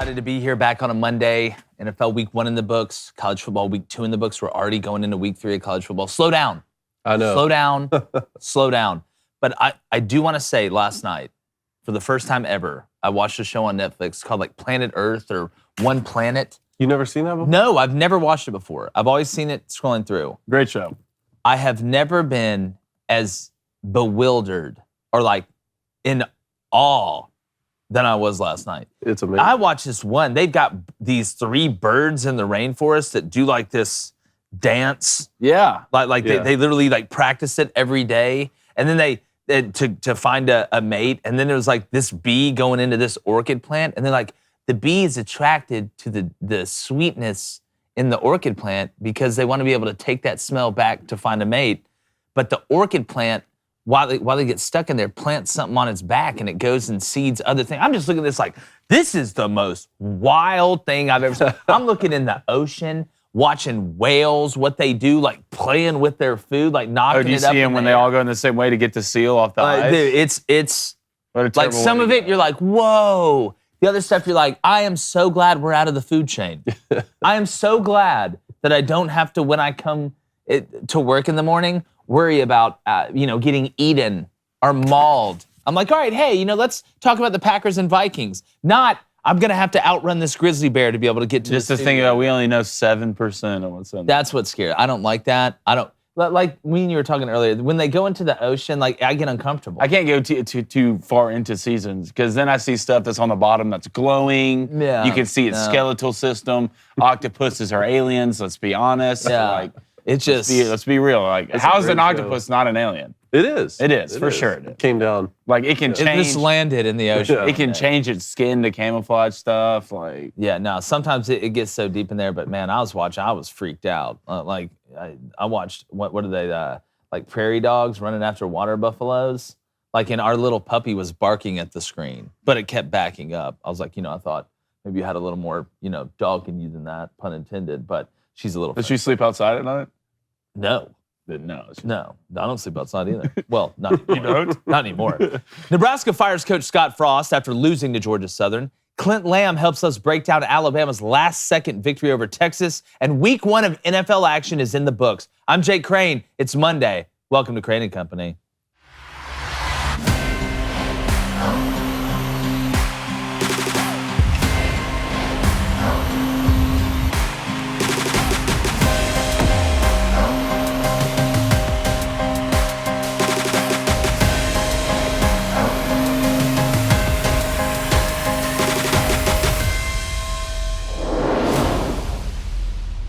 excited to be here back on a Monday. NFL week 1 in the books, college football week 2 in the books. We're already going into week 3 of college football. Slow down. I know. Slow down. Slow down. But I do want to say last night, for the first time ever, I watched a show on Netflix called like Planet Earth or One Planet. You never seen that before? No, I've never watched it before. I've always seen it scrolling through. Great show. I have never been as bewildered or like in awe than I was last night. It's amazing. I watched this one. They've got these 3 birds in the rainforest that do like this dance. Yeah. They literally like practice it every day. And then they to find a mate. And then there was like this bee going into this orchid plant. And then like the bee is attracted to the sweetness in the orchid plant because they want to be able to take that smell back to find a mate. But the orchid plant, while they get stuck in there, plants something on its back and it goes and seeds other things. I'm just looking at this like, this is the most wild thing I've ever seen. I'm looking in the ocean, watching whales, what they do, like playing with their food, like knocking it up. Do you see them when they all go in the same way to get the seal off the ice? Dude, it's like some of it, you're like, whoa. The other stuff, you're like, I am so glad we're out of the food chain. I am so glad that I don't have to, when I come to work in the morning, worry about, getting eaten or mauled. I'm like, all right, hey, let's talk about the Packers and Vikings. Not, I'm going to have to outrun this grizzly bear to be able to get to Just to think about, we only know 7% of what's in there. That's what's scary. I don't like that. I don't, like when you were talking earlier, when they go into the ocean, like I get uncomfortable. I can't go too far into seasons because then I see stuff that's on the bottom that's glowing. Yeah, you can see its skeletal system. Octopuses are aliens, let's be honest. Yeah. Like, it's just, let's be real. Like, how's an octopus not an alien? It is. It is, for sure. It came down. Like, it can change. It just landed in the ocean. It can change its skin to camouflage stuff. Like, yeah, no, sometimes it gets so deep in there, but man, I was freaked out. I watched, what are they, like prairie dogs running after water buffaloes? Like, and our little puppy was barking at the screen, but it kept backing up. I was like, I thought maybe you had a little more, dog in you than that, pun intended, but she's a little. Does she sleep outside at night? No. No, I don't sleep outside either. Well, not anymore. You don't? Not anymore. Nebraska fires Coach Scott Frost after losing to Georgia Southern. Clint Lamb helps us break down Alabama's last-second victory over Texas. And week 1 of NFL action is in the books. I'm Jake Crane. It's Monday. Welcome to Crane & Company.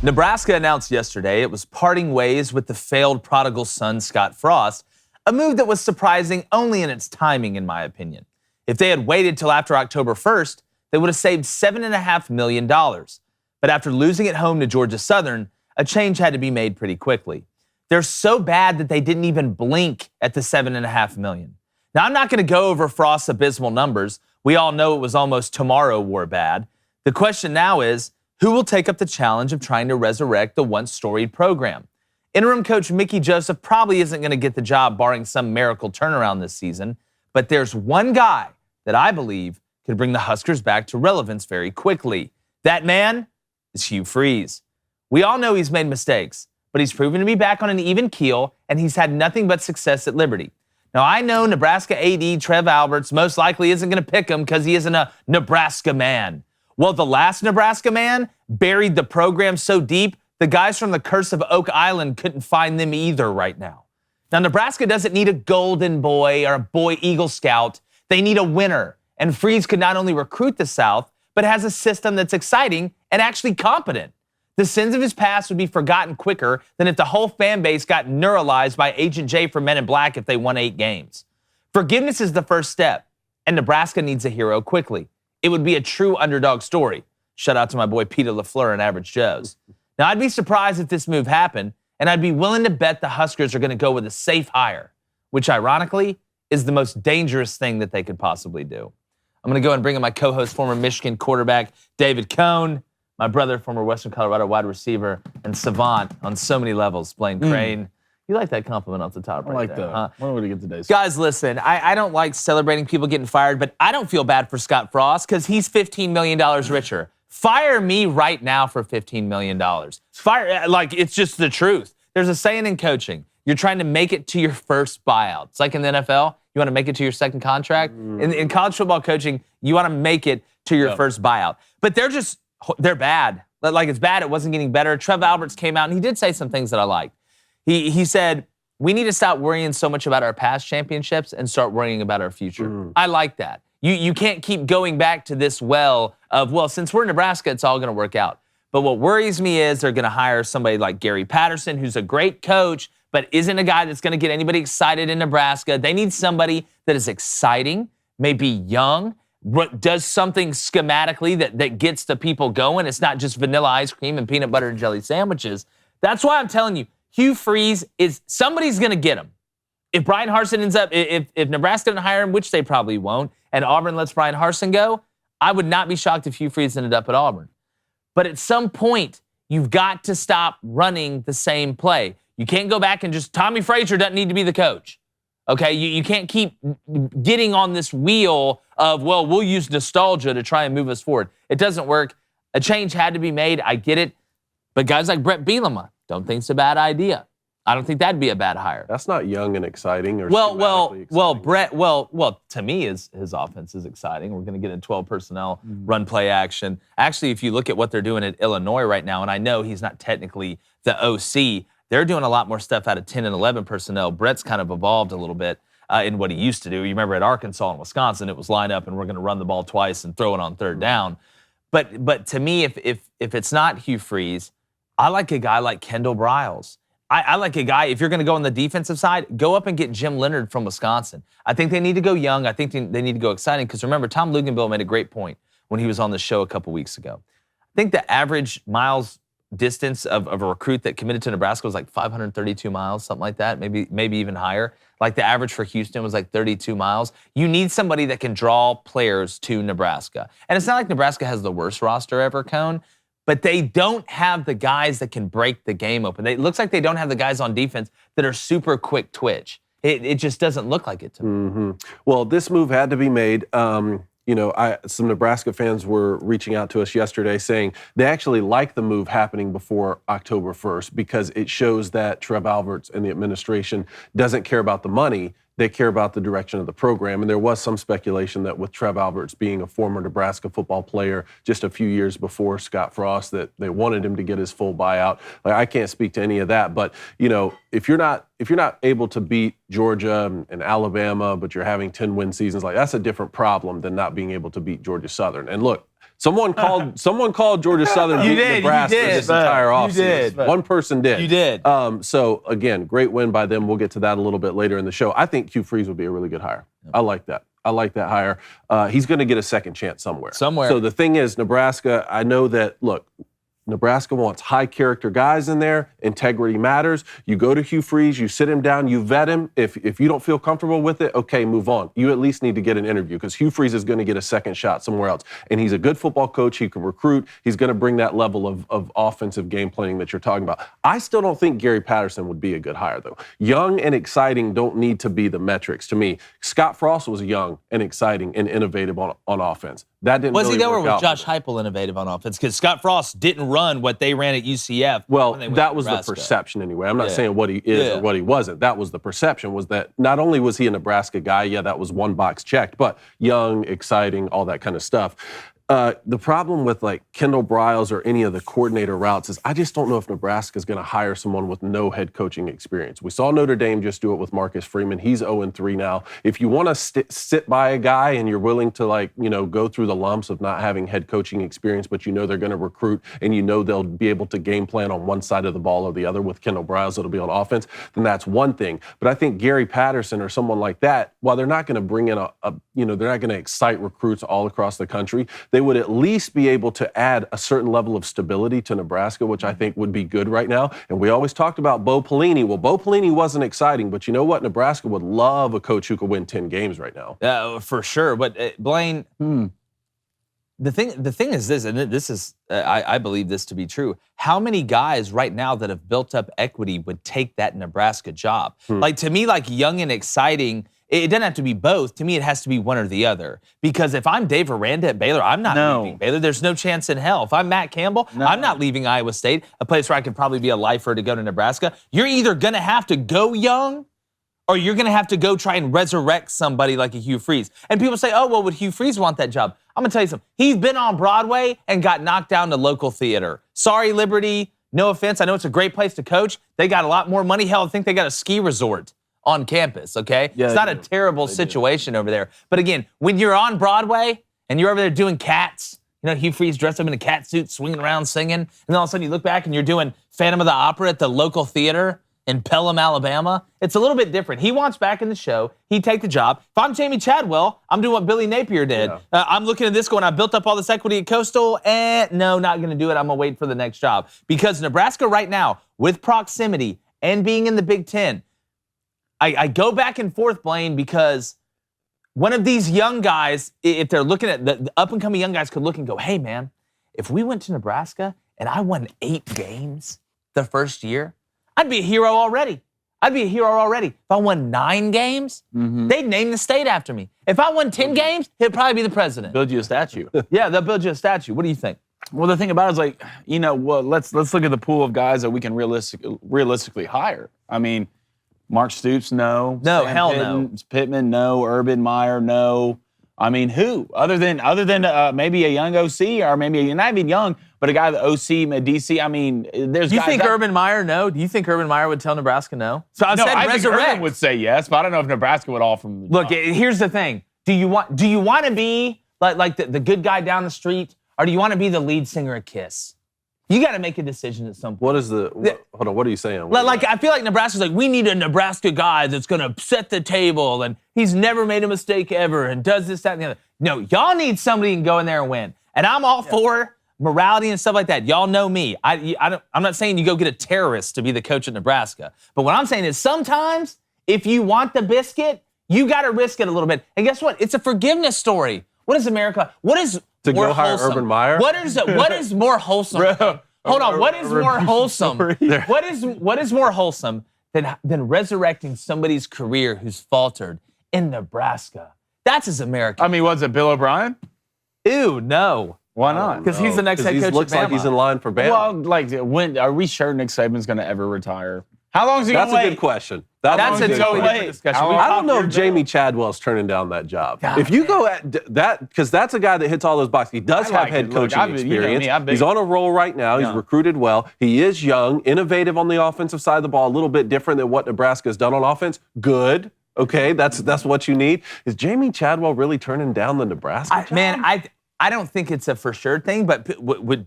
Nebraska announced yesterday it was parting ways with the failed prodigal son, Scott Frost, a move that was surprising only in its timing, in my opinion. If they had waited till after October 1st, they would have saved $7.5 million. But after losing at home to Georgia Southern, a change had to be made pretty quickly. They're so bad that they didn't even blink at the $7.5 million. Now, I'm not going to go over Frost's abysmal numbers. We all know it was almost tomorrow war bad. The question now is, who will take up the challenge of trying to resurrect the once storied program? Interim coach Mickey Joseph probably isn't going to get the job barring some miracle turnaround this season, but there's one guy that I believe could bring the Huskers back to relevance very quickly. That man is Hugh Freeze. We all know he's made mistakes, but he's proven to be back on an even keel, and he's had nothing but success at Liberty. Now, I know Nebraska AD Trev Alberts most likely isn't going to pick him because he isn't a Nebraska man. Well, the last Nebraska man buried the program so deep, the guys from the Curse of Oak Island couldn't find them either right now. Now, Nebraska doesn't need a golden boy or a boy Eagle Scout. They need a winner. And Freeze could not only recruit the South, but has a system that's exciting and actually competent. The sins of his past would be forgotten quicker than if the whole fan base got neuralized by Agent J for Men in Black if they won 8 games. Forgiveness is the first step, and Nebraska needs a hero quickly. It would be a true underdog story. Shout out to my boy Peter LaFleur and Average Joe's. Now, I'd be surprised if this move happened, and I'd be willing to bet the Huskers are going to go with a safe hire, which ironically is the most dangerous thing that they could possibly do. I'm going to go and bring in my co-host, former Michigan quarterback David Cohn, my brother, former Western Colorado wide receiver, and savant on so many levels, Blaine Crane. You like that compliment off the top I right like there, that. huh? When would it get today's? Guys, listen, I don't like celebrating people getting fired, but I don't feel bad for Scott Frost because he's $15 million richer. Fire me right now for $15 million. Fire, like, it's just the truth. There's a saying in coaching. You're trying to make it to your first buyout. It's like in the NFL, you want to make it to your second contract. In college football coaching, you want to make it to your first buyout. But they're bad. Like, it's bad. It wasn't getting better. Trev Alberts came out, and he did say some things that I liked. He said, we need to stop worrying so much about our past championships and start worrying about our future. I like that. You can't keep going back to this well of, well, since we're in Nebraska, it's all going to work out. But what worries me is they're going to hire somebody like Gary Patterson, who's a great coach, but isn't a guy that's going to get anybody excited in Nebraska. They need somebody that is exciting, maybe young, does something schematically that gets the people going. It's not just vanilla ice cream and peanut butter and jelly sandwiches. That's why I'm telling you, Hugh Freeze somebody's going to get him. If Brian Harsin ends up, if Nebraska doesn't hire him, which they probably won't, and Auburn lets Brian Harsin go, I would not be shocked if Hugh Freeze ended up at Auburn. But at some point, you've got to stop running the same play. You can't go back and just, Tommy Frazier doesn't need to be the coach. Okay, you can't keep getting on this wheel of, well, we'll use nostalgia to try and move us forward. It doesn't work. A change had to be made. I get it. But guys like Brett Bielema, don't think it's a bad idea. I don't think that'd be a bad hire. That's not young and exciting or well, exciting. Brett, to me, his offense is exciting. We're going to get in 12 personnel, run play action. Actually, if you look at what they're doing at Illinois right now, and I know he's not technically the OC, they're doing a lot more stuff out of 10 and 11 personnel. Brett's kind of evolved a little bit in what he used to do. You remember at Arkansas and Wisconsin, it was line up and we're going to run the ball twice and throw it on third down. But to me, if it's not Hugh Freeze, I like a guy like Kendall Briles. I like a guy, if you're going to go on the defensive side, go up and get Jim Leonard from Wisconsin. I think they need to go young. I think they need to go exciting because remember, Tom Luginbill made a great point when he was on the show a couple weeks ago. I think the average miles distance of a recruit that committed to Nebraska was like 532 miles, something like that, maybe even higher. Like the average for Houston was like 32 miles. You need somebody that can draw players to Nebraska. And it's not like Nebraska has the worst roster ever, Cone, but they don't have the guys that can break the game open. It looks like they don't have the guys on defense that are super quick twitch. It just doesn't look like it to me. Well, this move had to be made. Some Nebraska fans were reaching out to us yesterday saying they actually like the move happening before October 1st because it shows that Trev Alberts and the administration doesn't care about the money. They care about the direction of the program. And there was some speculation that with Trev Alberts being a former Nebraska football player just a few years before Scott Frost, that they wanted him to get his full buyout. Like, I can't speak to any of that. But, if you're not able to beat Georgia and Alabama, but you're having 10-win seasons, like that's a different problem than not being able to beat Georgia Southern. And look, someone called Georgia Southern beating Nebraska this entire offseason. One person did. You did. So again, great win by them. We'll get to that a little bit later in the show. I think Hugh Freeze would be a really good hire. I like that. I like that hire. He's going to get a second chance somewhere. So the thing is, Nebraska, I know that, look, Nebraska wants high-character guys in there. Integrity matters. You go to Hugh Freeze, you sit him down, you vet him. If you don't feel comfortable with it, okay, move on. You at least need to get an interview because Hugh Freeze is going to get a second shot somewhere else. And he's a good football coach. He can recruit. He's going to bring that level of offensive game planning that you're talking about. I still don't think Gary Patterson would be a good hire, though. Young and exciting don't need to be the metrics to me. Scott Frost was young and exciting and innovative on offense. That didn't really work out. Was he, or was Josh Heupel innovative on offense? Because Scott Frost didn't run what they ran at UCF. Well, that was the perception anyway. I'm not saying what he is or what he wasn't. That was the perception, was that not only was he a Nebraska guy, that was one box checked, but young, exciting, all that kind of stuff. The problem with like Kendall Briles or any of the coordinator routes is I just don't know if Nebraska is going to hire someone with no head coaching experience. We saw Notre Dame just do it with Marcus Freeman. He's 0-3 now. If you want to sit by a guy and you're willing to go through the lumps of not having head coaching experience, but they're going to recruit and they'll be able to game plan on one side of the ball or the other with Kendall Briles, it'll be on offense, then that's one thing. But I think Gary Patterson or someone like that, while they're not going to bring in they're not going to excite recruits all across the country, they would at least be able to add a certain level of stability to Nebraska, which I think would be good right now. And we always talked about Bo Pelini. Well, Bo Pelini wasn't exciting, but you know what? Nebraska would love a coach who could win 10 games right now. For sure. But Blaine, the thing is this, and this is I believe this to be true. How many guys right now that have built up equity would take that Nebraska job? Like, to me, like, young and exciting, it doesn't have to be both. To me, it has to be one or the other. Because if I'm Dave Aranda at Baylor, I'm not leaving Baylor. There's no chance in hell. If I'm Matt Campbell, I'm not leaving Iowa State, a place where I could probably be a lifer to go to Nebraska. You're either going to have to go young, or you're going to have to go try and resurrect somebody like a Hugh Freeze. And people say, oh, well, would Hugh Freeze want that job? I'm going to tell you something. He's been on Broadway and got knocked down to local theater. Sorry, Liberty. No offense. I know it's a great place to coach. They got a lot more money. Hell, I think they got a ski resort on campus, okay? Yeah, it's not a terrible situation over there. But again, when you're on Broadway and you're over there doing Cats, you know, Hugh Freeze dressed up in a cat suit, swinging around, singing, and then all of a sudden you look back and you're doing Phantom of the Opera at the local theater in Pelham, Alabama. It's a little bit different. He wants back in the show. He'd take the job. If I'm Jamie Chadwell, I'm doing what Billy Napier did. Yeah. I'm looking at this going, I built up all this equity at Coastal, and no, not going to do it. I'm going to wait for the next job. Because Nebraska right now, with proximity and being in the Big Ten, I go back and forth, Blaine, because one of these young guys, if they're looking at the up-and-coming young guys, could look and go, hey, man, if we went to Nebraska and I won 8 games the first year, I'd be a hero already. If I won 9 games, they'd name the state after me. If I won 10 games, he'd probably be the president. Build you a statue. Yeah, they'll build you a statue. What do you think? Well, the thing about it is, like, you know, well, let's look at the pool of guys that we can realistically hire. I mean, Mark Stoops, no. No, Sam hell no. Pittman, no. Urban Meyer, no. I mean, who? Other than maybe a young OC, or maybe not even young, but a guy that OC, a DC. I mean, there's. Do you guys think that, Urban Meyer no? Do you think Urban Meyer would tell Nebraska no? So I said I think resurrect. Urban would say yes, but I don't know if Nebraska would offer him. Look, here's the thing. Do you want to be like the good guy down the street, or do you want to be the lead singer at Kiss? You got to make a decision at some point. Hold on, what are you saying? Like, I feel like Nebraska's like, we need a Nebraska guy that's going to set the table, and he's never made a mistake ever, and does this, that, and the other. No, y'all need somebody who can go in there and win. And I'm all for morality and stuff like that. Y'all know me. I'm not saying you go get a terrorist to be the coach at Nebraska. But what I'm saying is sometimes, if you want the biscuit, you got to risk it a little bit. And guess what? It's a forgiveness story. What is America? What is to more go hire wholesome? Urban Meyer? What is more wholesome? Bro, Hold on. What is more wholesome? What is more wholesome than resurrecting somebody's career who's faltered in Nebraska? That's as American. I mean, was it Bill O'Brien? Ew, no. Why not? Because he's the next head coach He looks at Bama. like he's in line for Bama. Well, like, when are we sure Nick Saban's going to ever retire? How long is he going That's to wait? a good question. That's a go totally wait. different discussion. I don't know if Jamie Chadwell's turning down that job. God, if you go at that, because that's a guy that hits all those boxes. He does I have like head it. Look, coaching experience. He's on a roll right now. He's recruited well. He is young, innovative on the offensive side of the ball, a little bit different than what Nebraska's done on offense. Good. Okay, that's what you need. Is Jamie Chadwell really turning down the Nebraska job? Man, I don't think it's a for sure thing, but would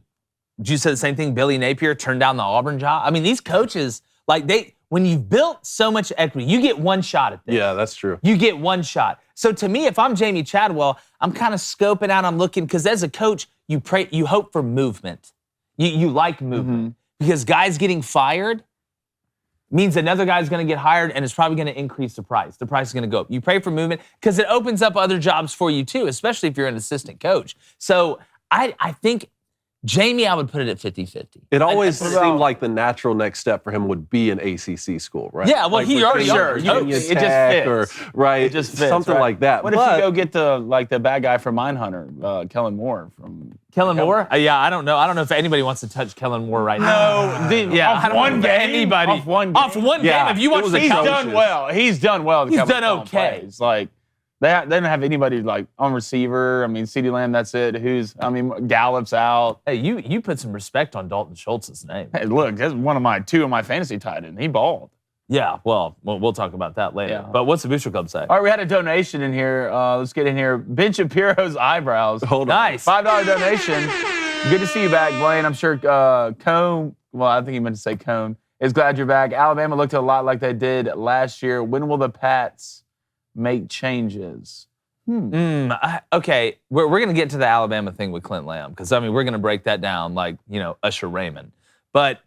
you say the same thing? Billy Napier turned down the Auburn job? I mean, these coaches, like when you've built so much equity, you get one shot at this. Yeah, that's true. You get one shot. So to me, if I'm Jamie Chadwell, I'm kind of scoping out, I'm looking, because as a coach, you hope for movement. You like movement. Because guys getting fired means another guy's going to get hired, and it's probably going to increase the price. The price is going to go up. You pray for movement because it opens up other jobs for you too, especially if you're an assistant coach. So I think Jamie, I would put it at 50-50. It always seemed like the natural next step for him would be an ACC school, right? Yeah, well, like he already Virginia it just Tech fits. It just fits, something right? like that. What if you go get the bad guy from Mindhunter, Kellen Moore from Kellen Moore? Yeah, I don't know. I don't know if anybody wants to touch Kellen Moore right now. Off one game. Off one game. Yeah, If you watch, He's done well. He's done well. He's done okay. Plays. Like they don't have anybody like on receiver. I mean, CeeDee Lamb. That's it. Gallup's out. Hey, you put some respect on Dalton Schultz's name. Hey, look, that's two of my fantasy tight ends. He balled. Yeah, well, we'll talk about that later. Yeah. But what's the Booster Club say? All right, we had a donation in here. Let's get in here. Ben Shapiro's eyebrows. Hold on. Nice. $5 donation. Good to see you back, Blaine. I'm sure Cone, well, I think he meant to say Cone, is glad you're back. Alabama looked a lot like they did last year. When will the Pats make changes? Okay, we're going to get to the Alabama thing with Clint Lamb because, we're going to break that down like, Usher Raymond. But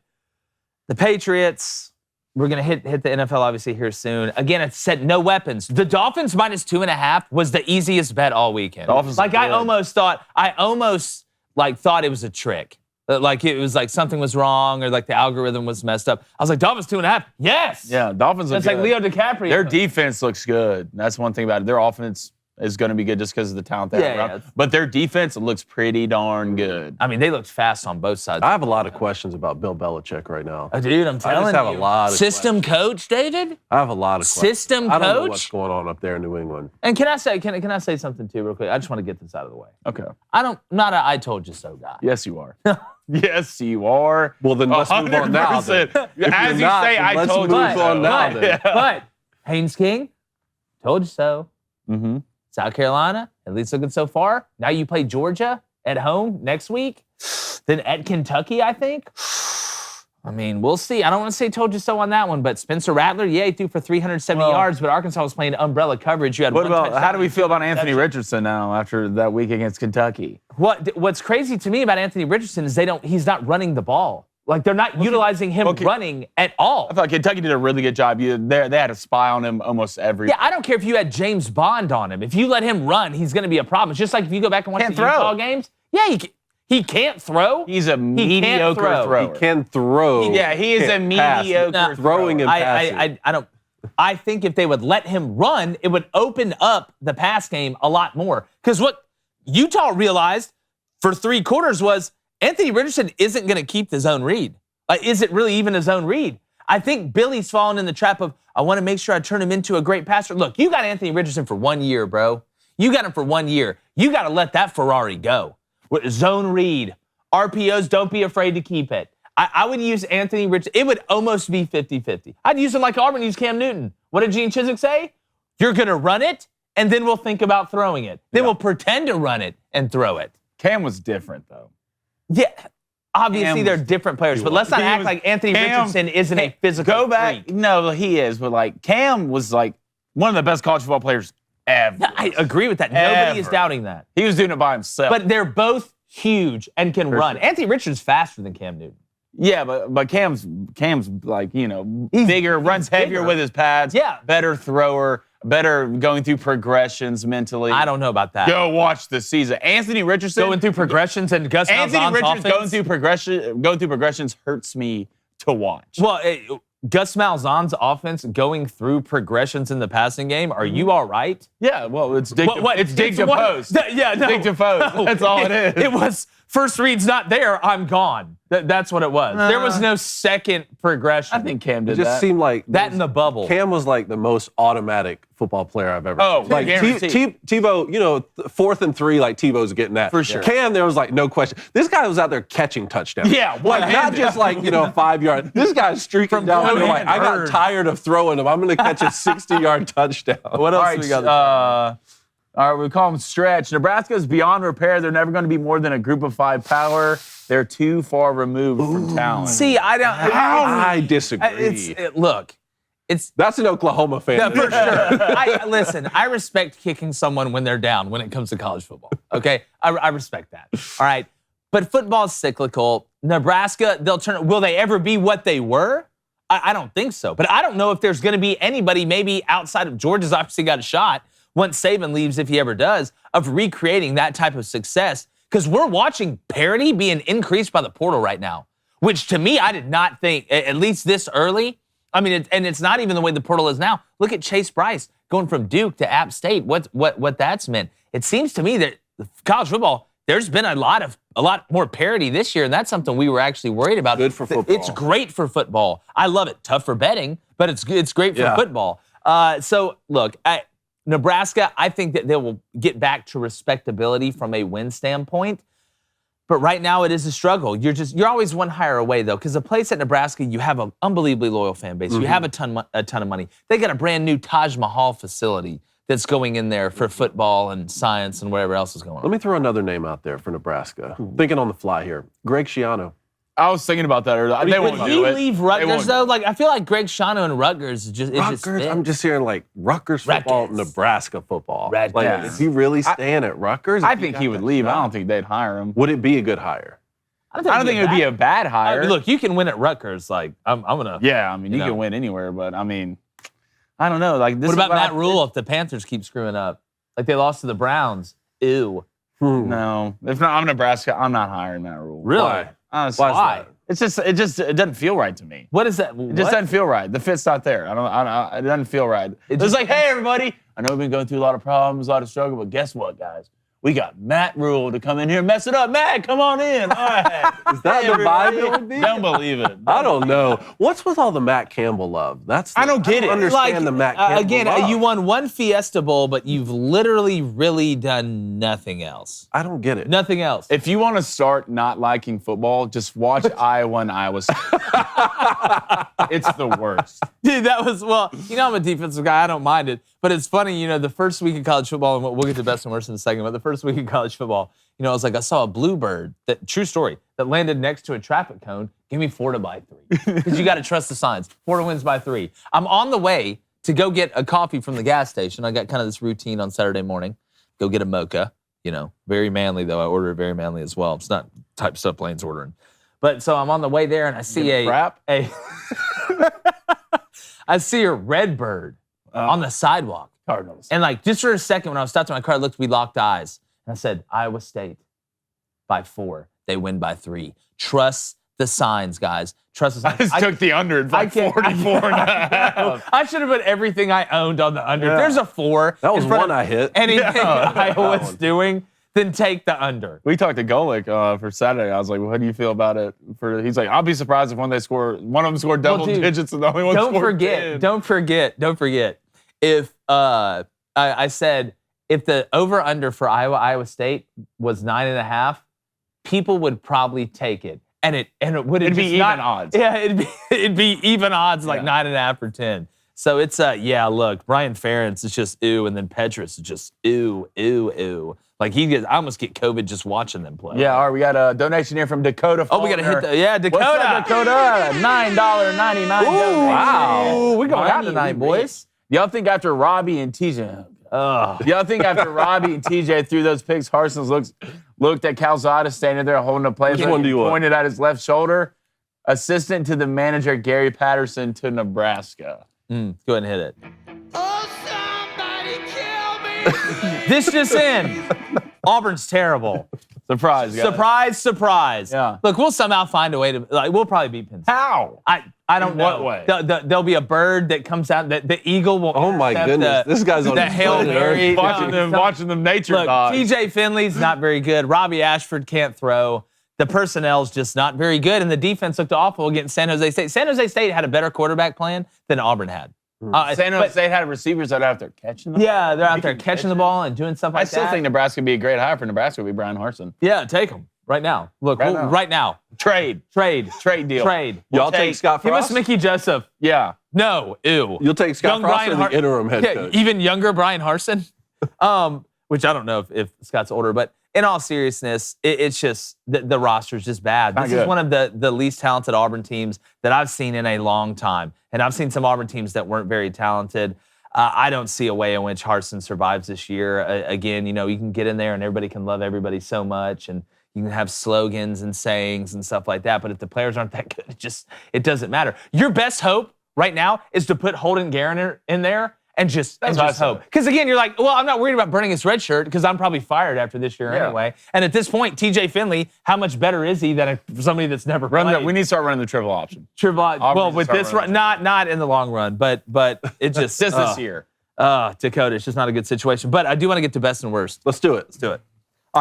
the Patriots, We're going to hit the NFL obviously here soon. Again, it said no weapons. The Dolphins minus 2.5 was the easiest bet all weekend. Dolphins like I almost thought it was a trick. Like it was like something was wrong or like the algorithm was messed up. I was like, Dolphins 2.5. Yes. Yeah, Dolphins look That's good. like Leo DiCaprio. Their defense looks good. That's one thing about it. Their offense is going to be good just because of the talent they have around. Yeah. But their defense looks pretty darn good. I mean, they looked fast on both sides. I have a lot of questions about Bill Belichick right now. Dude, I'm telling you. I just have a lot of System coach, David? I have a lot of questions. System I don't know coach? what's going on up there in New England. And can I say something too real quick? I just want to get this out of the way. Okay. I'm not a I told you so guy. Yes, you are. Yes, you are. Well, then let's move on now. Then. If As you're you not, say, then I let's told move you. on now. Then. But Haynes King, told you so. Mm-hmm. South Carolina, at least looking so far. Now you play Georgia at home next week. Then at Kentucky, I think. I mean, we'll see. I don't want to say told you so on that one, but Spencer Rattler, he threw for 370 yards, but Arkansas was playing umbrella coverage. You had What one about, touchdown. how do we feel about Anthony Richardson now after that week against Kentucky? What's crazy to me about Anthony Richardson is he's not running the ball. Like, they're not utilizing him running at all. I thought Kentucky did a really good job. They had a spy on him almost every. Yeah, I don't care if you had James Bond on him. If you let him run, he's going to be a problem. It's just like if you go back and watch the Utah games. Yeah, he can't throw. He's a mediocre thrower. He can throw. Yeah, he is a mediocre throwing and passing. I think if they would let him run, it would open up the pass game a lot more. Because what Utah realized for 3 quarters was Anthony Richardson isn't going to keep the zone read. Is it really even a zone read? I think Billy's fallen in the trap of, I want to make sure I turn him into a great passer. Look, you got Anthony Richardson for 1 year, bro. You got him for 1 year. You got to let that Ferrari go. Zone read. RPOs, don't be afraid to keep it. I would use Anthony Richardson. It would almost be 50-50. I'd use him like Auburn used Cam Newton. What did Gene Chizik say? You're going to run it, and then we'll think about throwing it. Then we'll pretend to run it and throw it. Cam was different, though. Yeah, obviously they're different players, but let's not act like Anthony Richardson isn't a physical Go back. freak. No, he is, but like Cam was like one of the best college football players ever. I agree with that. Nobody is doubting that. He was doing it by himself. But they're both huge and can run. Sure. Anthony Richardson's faster than Cam Newton. Yeah, but Cam's like, he's bigger, runs heavier with his pads. Yeah. Better thrower, better going through progressions mentally. I don't know about that. Go watch the season. Anthony Richardson going through progressions and Gus Malzahn's Anthony Richardson offense. going through progressions hurts me to watch. Well, Gus Malzahn's offense going through progressions in the passing game. Are you all right? Yeah, well, it's dig to what? post. Yeah, no. Dig to post. No. That's all it is. It was first read's not there, I'm gone. That's what it was. There was no second progression. I think Cam did It just seemed like that in the bubble. Cam was like the most automatic football player I've ever seen. Like guaranteed. Tebow, 4th and 3, like Tebow's getting that. For sure. Cam, there was like no question. This guy was out there catching touchdowns. Yeah, like not just like 5 yards. This guy's streaking down. Like, I got tired of throwing him. I'm going to catch a 60-yard touchdown. What else we got? All right, we call them stretch. Nebraska is beyond repair. They're never going to be more than a group of 5 power. They're too far removed from talent. See, I disagree. Look, that's an Oklahoma fan. No, for sure. Listen, I respect kicking someone when they're down when it comes to college football. Okay? I respect that. All right? But football's cyclical. Nebraska, will they ever be what they were? I don't think so. But I don't know if there's going to be anybody, maybe outside of Georgia's obviously got a shot, once Saban leaves, if he ever does, of recreating that type of success. Because we're watching parity being increased by the portal right now, which to me, I did not think, at least this early. I mean, and it's not even the way the portal is now. Look at Chase Bryce going from Duke to App State. What that's meant. It seems to me that college football, there's been a lot more parity this year, and that's something we were actually worried about. Good for football. It's great for football. I love it. Tough for betting, but it's great for football. So look, Nebraska, I think that they will get back to respectability from a win standpoint. But right now it is a struggle. You're always one hire away though, because the place at Nebraska, you have an unbelievably loyal fan base. Mm-hmm. You have a ton of money. They got a brand new Taj Mahal facility that's going in there for football and science and whatever else is going on. Let me throw another name out there for Nebraska. Thinking on the fly here. Greg Schiano. I was thinking about that earlier. They Would won't he do it. leave Rutgers though? Like I feel like Greg Schiano and Rutgers I'm just hearing like Rutgers football, Nebraska football. Like, is he really staying at Rutgers? I think he would leave. I don't think they'd hire him. Would it be a good hire? I don't think it would be a bad hire. I mean, look, you can win at Rutgers. Like, I'm gonna. Yeah, I mean, you can win anywhere, but I mean, I don't know. Like, this what is about Matt Rule if the Panthers keep screwing up? Like they lost to the Browns. Ew. No, if not, I'm Nebraska. I'm not hiring Matt Rule. Really? Why? Honestly, Why? It doesn't feel right to me. What is that? It just doesn't feel right. The fit's not there. It doesn't feel right. It's like, hey, everybody, I know we've been going through a lot of problems, a lot of struggle, but guess what, guys? We got Matt Rule to come in here and mess it up. Matt, come on in. All right. Is that the vibe? Don't believe it. I don't know. What's with all the Matt Campbell love? I don't get it. Understand the Matt Campbell again, love. you won one Fiesta Bowl, but you've literally really done nothing else. I don't get it. Nothing else. If you want to start not liking football, just watch Iowa and Iowa State. It's the worst. Dude, that was, well, I'm a defensive guy. I don't mind it. But it's funny, the first week of college football, and we'll get to best and worst in a second, but the first week of college football, I was like, I saw a bluebird, true story, that landed next to a traffic cone. Give me Florida by 3. Because you got to trust the signs. Florida wins by 3. I'm on the way to go get a coffee from the gas station. I got kind of this routine on Saturday morning. Go get a mocha, very manly, though. I order it very manly as well. It's not type stuff Lane's ordering. But so I'm on the way there, and I see I see a red bird on the sidewalk. Cardinals. And like just for a second when I was stopped in my car, we locked eyes. And I said, Iowa State by 4. They win by 3. Trust the signs, guys. Trust the signs. I just took the under at like 44 and a half. I should have put everything I owned on the under. If there's a 4. That was one I hit. Anything Iowa's doing, then take the under. We talked to Golick for Saturday. I was like, well, how do you feel about it? He's like, I'll be surprised if one of them scored double digits and the only one scored 10. Don't forget. If I said if the over-under for Iowa State was 9.5, people would probably take it. And it it'd be even odds. Yeah, it'd be even odds, like 9.5 or 10. So it's look, Brian Ferentz is just ew, and then Petrus is just ew. Like I almost get COVID just watching them play. Yeah, all right, we got a donation here from Dakota. Oh, we gotta hit Dakota. What's up, Dakota? $9.99 donation. Wow. We going out tonight, boys. Y'all think after Robbie and TJ threw those picks, Harson's looked at Calzada standing there holding a play. Which one do you want? Pointed at his left shoulder. Assistant to the manager, Gary Patterson to Nebraska. Go ahead and hit it. Oh, somebody kill me! This just in. Auburn's terrible. Surprise, guys. Surprise. Yeah. Look, we'll somehow find a way to, we'll probably beat Penn State. How? I don't know. What way? There'll be a bird that comes out. The eagle will. Oh my goodness, this guy's on the Hail Mary. Watching them nature Look, dogs. TJ Finley's not very good. Robbie Ashford can't throw. The personnel's just not very good, and the defense looked awful against San Jose State. San Jose State had a better quarterback plan than Auburn had. San Jose State had receivers that are out there catching the ball. Yeah, they're out there catching the ball and doing stuff like that. I still think Nebraska would be a great hire for Nebraska would be Brian Harsin. Yeah, take them right now. Look, right now. Trade deal. Y'all take Scott Frost? Give us Mickey Joseph. Yeah. No, ew. You'll take Scott Frost or the interim head coach? Even younger Brian Harsin, which I don't know if Scott's older, but in all seriousness, it's just the roster's just bad. This is one of the least talented Auburn teams that I've seen in a long time, and I've seen some Auburn teams that weren't very talented. I don't see a way in which Harsin survives this year. Again, you can get in there and everybody can love everybody so much, and you can have slogans and sayings and stuff like that. But if the players aren't that good, it doesn't matter. Your best hope right now is to put Holden Garner in there and just hope. Because again, you're like, well, I'm not worried about burning his red shirt because I'm probably fired after this year anyway. And at this point, TJ Finley, how much better is he than somebody that's never played? We need to start running the triple option. Well, with this run, not in the long run, but it just this year. Dakota, it's just not a good situation. But I do want to get to best and worst. Let's do it. All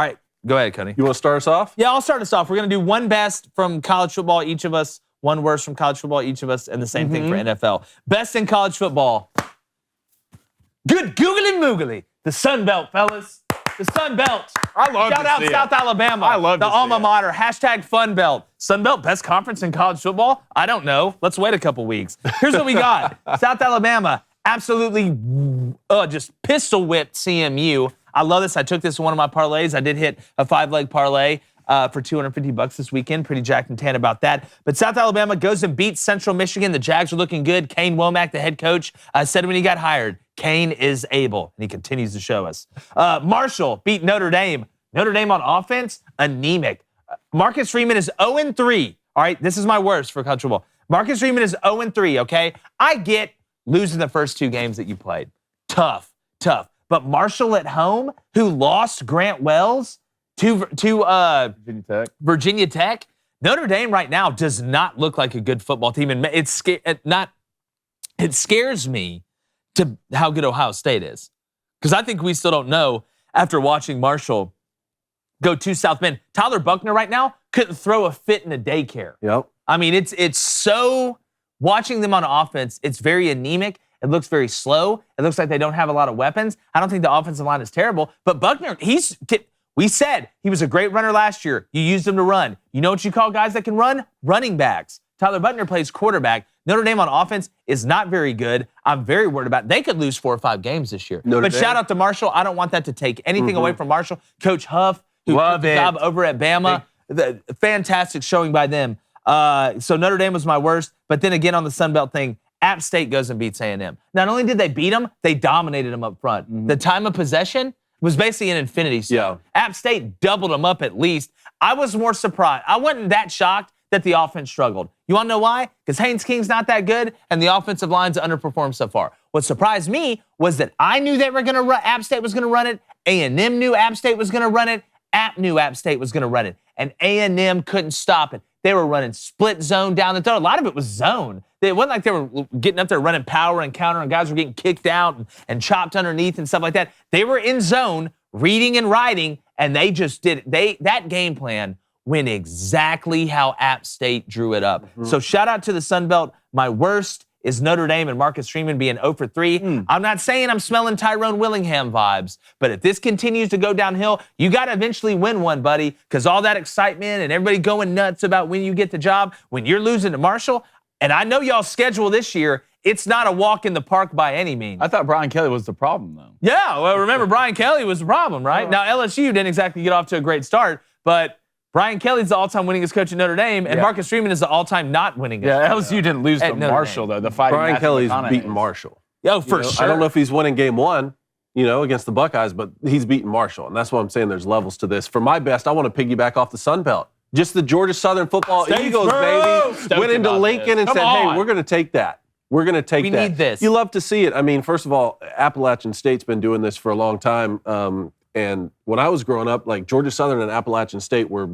right, go ahead, Cody. You want to start us off? Yeah, I'll start us off. We're going to do one best from college football, each of us, one worst from college football, each of us, and the same thing for NFL. Best in college football. Good googly moogly. The Sun Belt, fellas. The Sun Belt. I love Shout out South Alabama. I love the alma mater. Hashtag Fun Belt. Sun Belt, best conference in college football? I don't know. Let's wait a couple weeks. Here's what we got. South Alabama absolutely just pistol whipped CMU. I love this. I took this in one of my parlays. I did hit a 5-leg parlay for $250 this weekend. Pretty jacked and tan about that. But South Alabama goes and beats Central Michigan. The Jags are looking good. Kane Womack, the head coach, said when he got hired, Kane is able, and he continues to show us. Marshall beat Notre Dame. Notre Dame on offense, anemic. Marcus Freeman is 0-3. All right, this is my worst for college football. Marcus Freeman is 0-3, okay? I get losing the first 2 games that you played. Tough. But Marshall at home, who lost Grant Wells to Virginia Tech. Notre Dame right now does not look like a good football team, and it scares me to how good Ohio State is, because I think we still don't know after watching Marshall go to South Bend. Tyler Buckner right now couldn't throw a fit in a daycare. Yep. I mean, it's so, watching them on offense, it's very anemic. It looks very slow. It looks like they don't have a lot of weapons. I don't think the offensive line is terrible, but Buckner, we said he was a great runner last year. You used him to run. You know what you call guys that can run? Running backs. Tyler Buckner plays quarterback. Notre Dame on offense is not very good. I'm very worried about it. They could lose 4 or 5 games this year. Shout out to Marshall. I don't want that to take anything away from Marshall. Coach Huff, who took the job over at Bama. Fantastic showing by them. So Notre Dame was my worst. But then again on the Sun Belt thing, App State goes and beats A&M. Not only did they beat them, they dominated them up front. The time of possession was basically an infinity stone. Yeah. App State doubled them up at least. I was more surprised. I wasn't that shocked that the offense struggled. You want to know why? Because Haynes King's not that good, and the offensive line's underperformed so far. What surprised me was that I knew they were going to run. App State was going to run it. A&M knew App State was going to run it. App knew App State was going to run it, and A&M couldn't stop it. They were running split zone down the throat. A lot of it was zone. It wasn't like they were getting up there running power and counter, and guys were getting kicked out and chopped underneath and stuff like that. They were in zone, reading and writing, and they just did it. That game plan went exactly how App State drew it up. So shout out to the Sun Belt. My worst is Notre Dame and Marcus Freeman being 0 for 3. I'm not saying I'm smelling Tyrone Willingham vibes, but if this continues to go downhill, you got to eventually win one, buddy, because all that excitement and everybody going nuts about when you get the job, when you're losing to Marshall, and I know y'all's schedule this year, it's not a walk in the park by any means. I thought Brian Kelly was the problem, though. Yeah, well, remember, Brian Kelly was the problem, right? Now, LSU didn't exactly get off to a great start, but Brian Kelly's the all-time winningest coach at Notre Dame, and Marcus Freeman is the all-time not winningest. Yeah, LSU didn't lose to Marshall, though. The fighting Brian Kelly's beaten Marshall. Yo, for sure. I don't know if he's winning game 1, against the Buckeyes, but he's beaten Marshall, and that's what I'm saying. There's levels to this. For my best, I want to piggyback off the Sun Belt. Just the Georgia Southern football Eagles, baby. Went into Lincoln and said, hey, we're going to take that. We're going to take that. We need this. You love to see it. I mean, first of all, Appalachian State's been doing this for a long time. And when I was growing up, like Georgia Southern and Appalachian State were,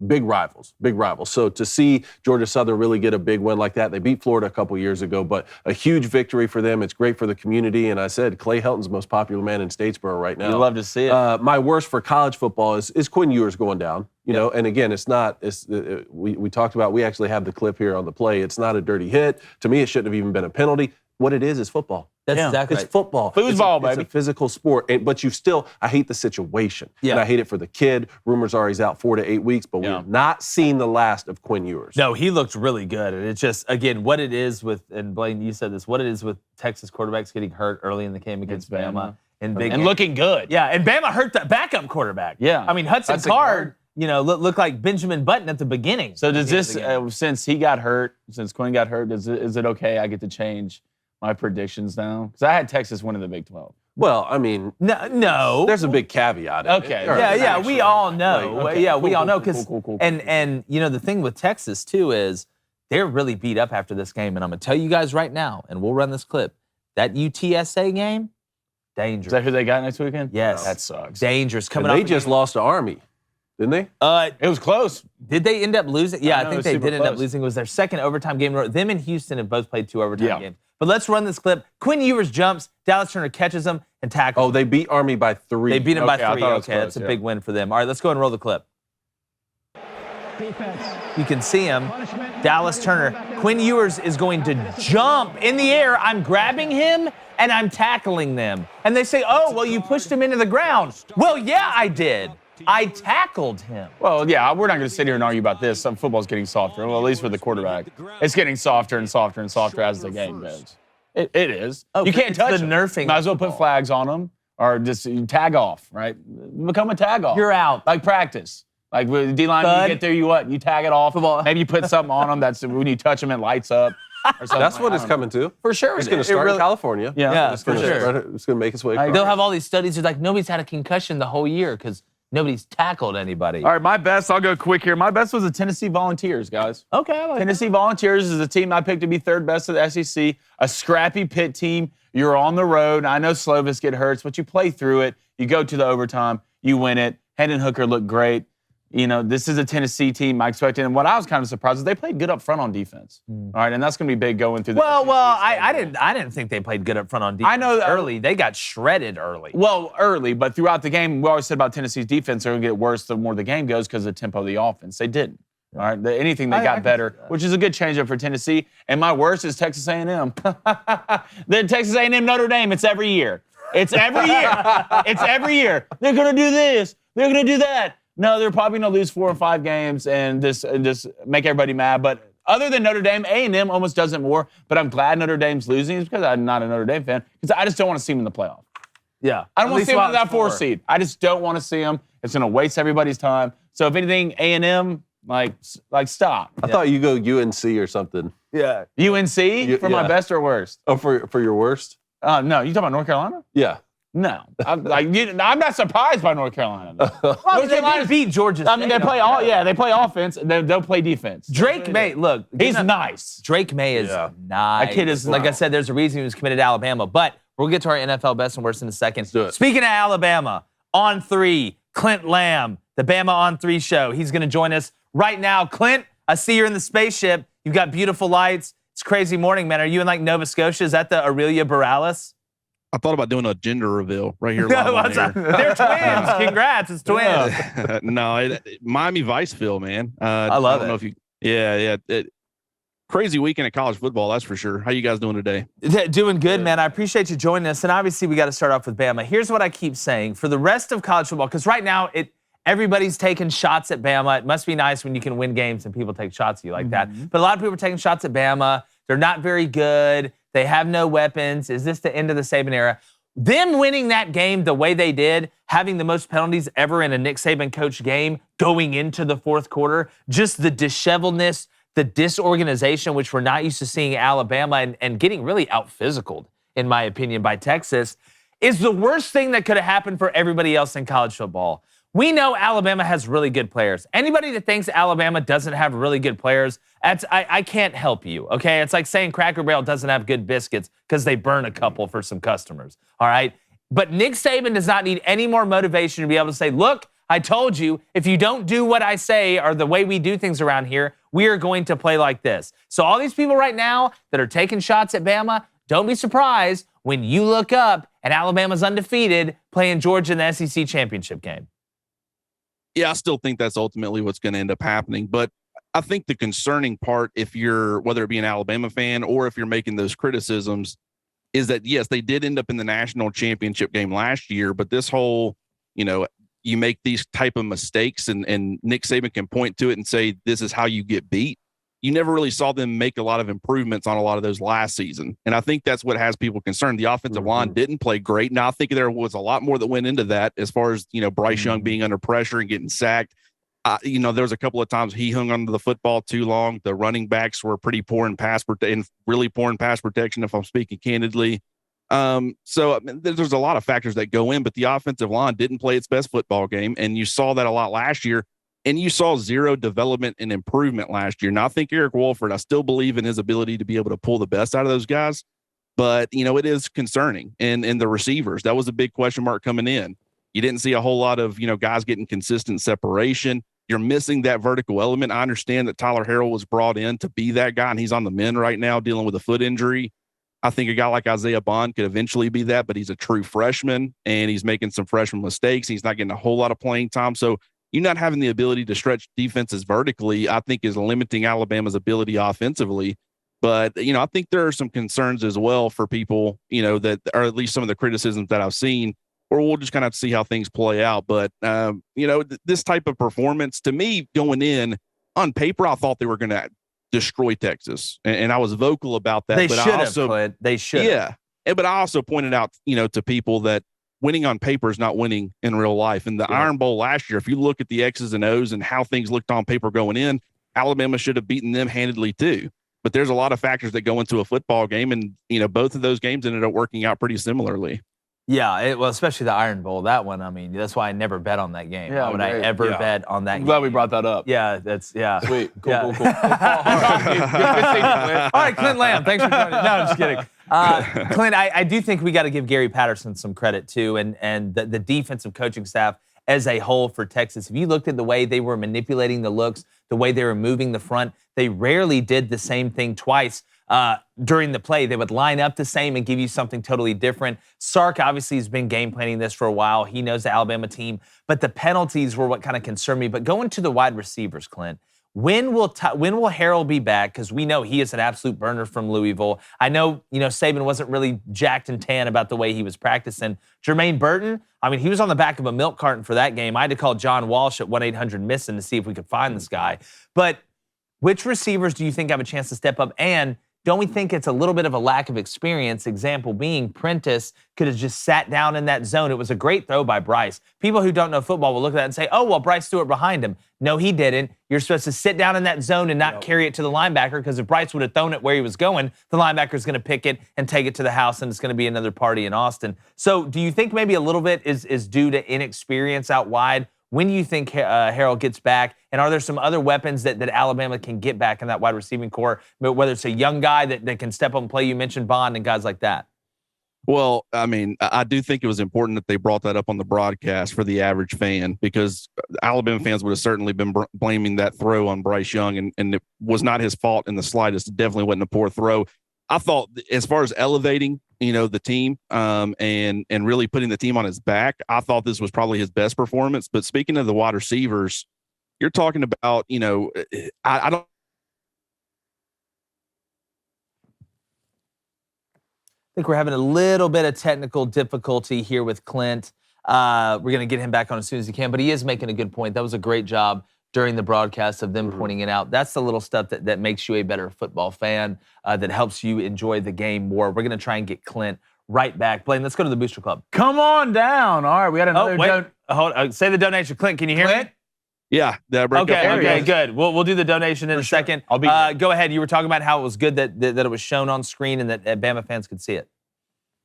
big rivals. So to see Georgia Southern really get a big win like that, they beat Florida a couple years ago, but a huge victory for them. It's great for the community. And I said, Clay Helton's the most popular man in Statesboro right now. You love to see it. My worst for college football is Quinn Ewers going down. And again, we talked about, we actually have the clip here on the play. It's not a dirty hit. To me, it shouldn't have even been a penalty. What it is football. That's exactly It's football. Foosball, baby. It's a physical sport. But I hate the situation. Yeah. And I hate it for the kid. Rumors are he's out 4 to 8 weeks, but we have not seen the last of Quinn Ewers. No, he looked really good. And it's just, again, what it is with, and Blaine, you said this, what it is with Texas quarterbacks getting hurt early in the game against Bama. And looking good. Yeah, and Bama hurt the backup quarterback. Yeah. I mean, Hudson Card, looked like Benjamin Button at the beginning. So does this, since he got hurt, since Quinn got hurt, is it okay I get to change my predictions now? Because I had Texas winning the Big 12. Well, I mean, no. There's a big caveat. Okay. Yeah, we all know. We all know. Cool. And the thing with Texas, too, is they're really beat up after this game. And I'm going to tell you guys right now, and we'll run this clip, that UTSA game, dangerous. Is that who they got next weekend? Yes. That sucks. Dangerous. They just lost to Army, didn't they? It was close. Did they end up losing? Yeah, I think they did end up close. losing. It was their second overtime game. Them and Houston have both played 2 overtime games. But let's run this clip. Quinn Ewers jumps. Dallas Turner catches him and tackles him. Oh, they beat Army by 3. They beat him by 3. Okay, close, that's a big win for them. All right, let's go and roll the clip. Defense. You can see him. Dallas Turner. Quinn Ewers is going to jump in the air. I'm grabbing him and I'm tackling them. And they say, oh, well, you pushed him into the ground. Well, yeah, I did. I tackled him. Well, yeah, we're not going to sit here and argue about this. Some football's getting softer. Well, at least for the quarterback. It's getting softer and softer and softer as the game goes. It is. Oh, you can't touch the them. nerfing. Might as well put flags on them or just tag off, right? Become a tag off. You're out. Like practice. Like with D-line, you get there, you tag it off. Maybe you put something on them that's when you touch them, it lights up. Or something. That's what it's coming to. For sure. It's going to start in California. Yeah, for sure. It's going to make its way across. They'll have all these studies. It's like nobody's had a concussion the whole year because Nobody's tackled anybody. All right, my best, I'll go quick here. My best was the Tennessee Volunteers, guys. Okay, I like Tennessee Volunteers is a team I picked to be third best of the SEC, a scrappy Pitt team. You're on the road. I know Slovis get hurts, but you play through it. You go to the overtime. You win it. Hendon Hooker looked great. You know, this is a Tennessee team I expected. And what I was kind of surprised is they played good up front on defense. All right, and that's going to be big going through the I didn't think they played good up front on defense. I know early. They got shredded early. Well, early, but throughout the game, we always said about Tennessee's defense, they're going to get worse the more the game goes because of the tempo of the offense. They didn't. All right, anything they got better, which is a good change up for Tennessee. And my worst is Texas A&M. Then Texas A&M Notre Dame. It's every year. It's every year. It's every year. They're going to do this. They're going to do that. No, they're probably going to lose 4 or 5 games and just make everybody mad. But other than Notre Dame, A&M almost does it more. But I'm glad Notre Dame's losing. It's because I'm not a Notre Dame fan. Because I just don't want to see them in the playoff. Yeah. I don't want to see them in that 4 seed. I just don't want to see them. It's going to waste everybody's time. So if anything, A&M, like stop. I thought you go UNC or something. Yeah. UNC for my best or worst? Oh, for your worst? No, you talking about North Carolina? Yeah. No, I'm not surprised by North Carolina. North Carolina beat Georgia State. I mean, they play offense. They'll play defense. Drake May, look, he's nice. Drake May is nice. That kid is like I said. There's a reason he was committed to Alabama. But we'll get to our NFL best and worst in a second. Let's do it. Speaking of Alabama, on 3, Clint Lamb, the Bama on 3 show. He's going to join us right now. Clint, I see you're in the spaceship. You've got beautiful lights. It's a crazy morning, man. Are you in like Nova Scotia? Is that the Aurelia Borealis? I thought about doing a gender reveal right here. Live on air. They're twins. Congrats, it's twins. No, Miami Viceville, man. I love don't it. Know if you, crazy weekend at college football, that's for sure. How you guys doing today? Doing good, man. I appreciate you joining us. And obviously, we got to start off with Bama. Here's what I keep saying. For the rest of college football, because right now, everybody's taking shots at Bama. It must be nice when you can win games and people take shots at you like that. But a lot of people are taking shots at Bama. They're not very good. They have no weapons. Is this the end of the Saban era? Them winning that game the way they did, having the most penalties ever in a Nick Saban coach game going into the fourth quarter, just the disheveledness, the disorganization, which we're not used to seeing Alabama and getting really out-physicaled, in my opinion, by Texas, is the worst thing that could have happened for everybody else in college football. We know Alabama has really good players. Anybody that thinks Alabama doesn't have really good players, I can't help you, okay? It's like saying Cracker Barrel doesn't have good biscuits because they burn a couple for some customers, all right? But Nick Saban does not need any more motivation to be able to say, look, I told you, if you don't do what I say or the way we do things around here, we are going to play like this. So all these people right now that are taking shots at Bama, don't be surprised when you look up and Alabama's undefeated playing Georgia in the SEC championship game. Yeah, I still think that's ultimately what's going to end up happening. But I think the concerning part, if you're, whether it be an Alabama fan or if you're making those criticisms, is that, yes, they did end up in the national championship game last year, but this whole, you make these type of mistakes and Nick Saban can point to it and say, this is how you get beat. You never really saw them make a lot of improvements on a lot of those last season. And I think that's what has people concerned. The offensive line didn't play great. Now, I think there was a lot more that went into that as far as, Bryce Young being under pressure and getting sacked. There was a couple of times he hung onto the football too long. The running backs were pretty poor in pass protection, really poor in pass protection, if I'm speaking candidly. There's a lot of factors that go in, but the offensive line didn't play its best football game. And you saw that a lot last year. And you saw zero development and improvement last year. Now, I think Eric Wolford, I still believe in his ability to be able to pull the best out of those guys. But, it is concerning. And the receivers, that was a big question mark coming in. You didn't see a whole lot of, guys getting consistent separation. You're missing that vertical element. I understand that Tyler Harrell was brought in to be that guy, and he's on the mend right now dealing with a foot injury. I think a guy like Isaiah Bond could eventually be that, but he's a true freshman, and he's making some freshman mistakes. He's not getting a whole lot of playing time. So, you not having the ability to stretch defenses vertically, I think, is limiting Alabama's ability offensively. But, I think there are some concerns as well for people, that are at least some of the criticisms that I've seen, or we'll just kind of see how things play out. But, this type of performance, to me, going in on paper, I thought they were going to destroy Texas. And I was vocal about that. They but should I have, also, Clint. They should. Yeah. But I also pointed out, to people that winning on paper is not winning in real life. And the Iron Bowl last year, if you look at the X's and O's and how things looked on paper going in, Alabama should have beaten them handedly too. But there's a lot of factors that go into a football game. And, both of those games ended up working out pretty similarly. Yeah, well, especially the Iron Bowl. That one, I mean, that's why I never bet on that game. Yeah, Why would I great. ever bet on that I'm game? glad we brought that up. Yeah, that's, yeah. Sweet. Cool, Yeah. cool, cool. All All right, Clint Lamb, thanks for joining. No, I'm just kidding. Clint, I do think we got to give Gary Patterson some credit, too, and the defensive coaching staff as a whole for Texas. If you looked at the way they were manipulating the looks, the way they were moving the front, they rarely did the same thing twice. During the play, they would line up the same and give you something totally different. Sark obviously has been game planning this for a while. He knows the Alabama team, but the penalties were what kind of concerned me. But going to the wide receivers, Clint, when will Harrell be back? Because we know he is an absolute burner from Louisville. I know, Saban wasn't really jacked and tan about the way he was practicing. Jermaine Burton, I mean, he was on the back of a milk carton for that game. I had to call John Walsh at 1-800-MISSIN to see if we could find this guy. But which receivers do you think have a chance to step up? And don't we think it's a little bit of a lack of experience? Example being, Prentice could have just sat down in that zone. It was a great throw by Bryce. People who don't know football will look at that and say, oh, well, Bryce threw it behind him. No, he didn't. You're supposed to sit down in that zone and not carry it to the linebacker, because if Bryce would have thrown it where he was going, the linebacker is going to pick it and take it to the house, and it's going to be another party in Austin. So do you think maybe a little bit is due to inexperience out wide? When do you think Harrell gets back? And are there some other weapons that Alabama can get back in that wide receiving core, whether it's a young guy that can step up and play? You mentioned Bond and guys like that. Well, I mean, I do think it was important that they brought that up on the broadcast for the average fan, because Alabama fans would have certainly been blaming that throw on Bryce Young, and it was not his fault in the slightest. It definitely wasn't a poor throw. I thought, as far as elevating, the team and really putting the team on his back, I thought this was probably his best performance. But speaking of the wide receivers, you're talking about, I don't. I think we're having a little bit of technical difficulty here with Clint. We're going to get him back on as soon as he can, but he is making a good point. That was a great job during the broadcast of them pointing it out. That's the little stuff that makes you a better football fan, that helps you enjoy the game more. We're going to try and get Clint right back. Blaine, let's go to the Booster Club. Come on down. All right, we got another. Say the donation. Clint, can you hear me? Yeah. Okay, good. We'll do the donation in a second. I'll be go ahead. You were talking about how it was good that it was shown on screen and that Bama fans could see it.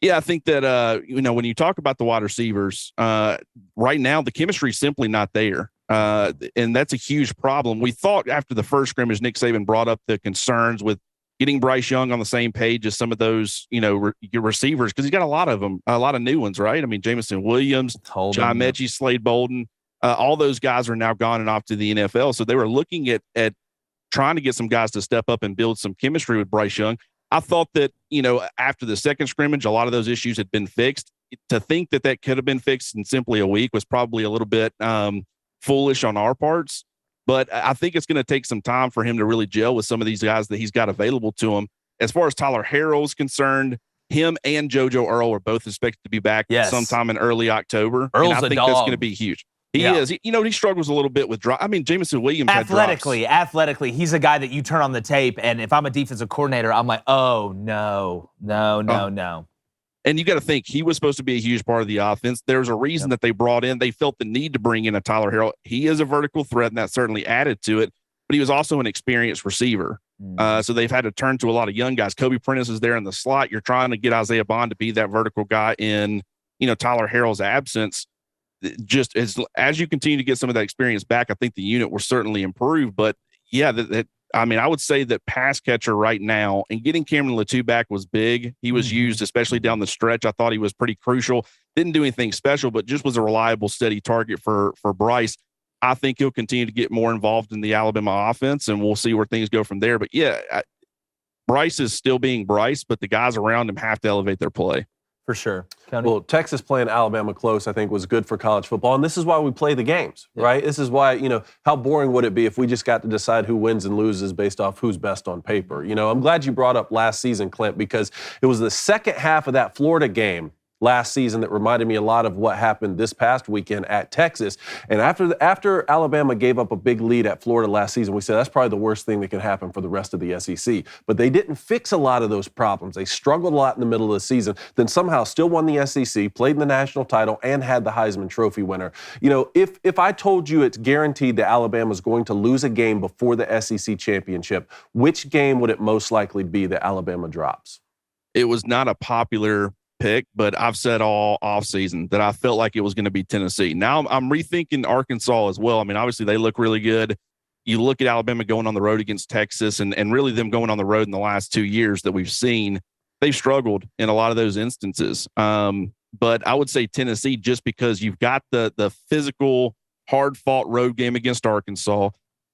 Yeah, I think that, when you talk about the wide receivers, right now the chemistry is simply not there. And that's a huge problem. We thought after the first scrimmage, Nick Saban brought up the concerns with getting Bryce Young on the same page as some of those, your receivers, because he's got a lot of them, a lot of new ones, right? I mean, Jamison Williams, John Mechie, Slade Bolden, all those guys are now gone and off to the NFL. So they were looking at trying to get some guys to step up and build some chemistry with Bryce Young. I thought that, after the second scrimmage, a lot of those issues had been fixed. To think that could have been fixed in simply a week was probably a little bit foolish on our parts. But I think it's going to take some time for him to really gel with some of these guys that he's got available to him. As far as Tyler Harrell is concerned, him and JoJo Earl are both expected to be back sometime in early October. Earl's and I think that's going to be huge. He is. He struggles a little bit with drop. I mean, Jamison Williams athletically, he's a guy that you turn on the tape, and if I'm a defensive coordinator, I'm like, oh, no. And you got to think, he was supposed to be a huge part of the offense. There's a reason that they brought in. They felt the need to bring in a Tyler Harrell. He is a vertical threat, and that certainly added to it. But he was also an experienced receiver. So they've had to turn to a lot of young guys. Kobe Prentice is there in the slot. You're trying to get Isaiah Bond to be that vertical guy in, Tyler Harrell's absence. Just as you continue to get some of that experience back, I think the unit will certainly improve. But yeah, I would say that pass catcher right now, and getting Cameron Latou back was big. He was used, especially down the stretch. I thought he was pretty crucial. Didn't do anything special, but just was a reliable, steady target for Bryce. I think he'll continue to get more involved in the Alabama offense, and we'll see where things go from there. But yeah, Bryce is still being Bryce, but the guys around him have to elevate their play. For sure. Well, Texas playing Alabama close, I think, was good for college football. And this is why we play the games, right? This is why, how boring would it be if we just got to decide who wins and loses based off who's best on paper? I'm glad you brought up last season, Clint, because it was the second half of that Florida game last season that reminded me a lot of what happened this past weekend at Texas. And after Alabama gave up a big lead at Florida last season, we said that's probably the worst thing that could happen for the rest of the SEC. But they didn't fix a lot of those problems. They struggled a lot in the middle of the season, then somehow still won the SEC, played in the national title, and had the Heisman Trophy winner. If I told you it's guaranteed that Alabama's going to lose a game before the SEC championship, which game would it most likely be that Alabama drops? It was not a popular pick, but I've said all offseason that I felt like it was going to be Tennessee. Now I'm rethinking Arkansas as well. I mean, obviously they look really good. You look at Alabama going on the road against Texas and really them going on the road in the last 2 years that we've seen, they've struggled in a lot of those instances. But I would say Tennessee, just because you've got the physical, hard-fought road game against Arkansas.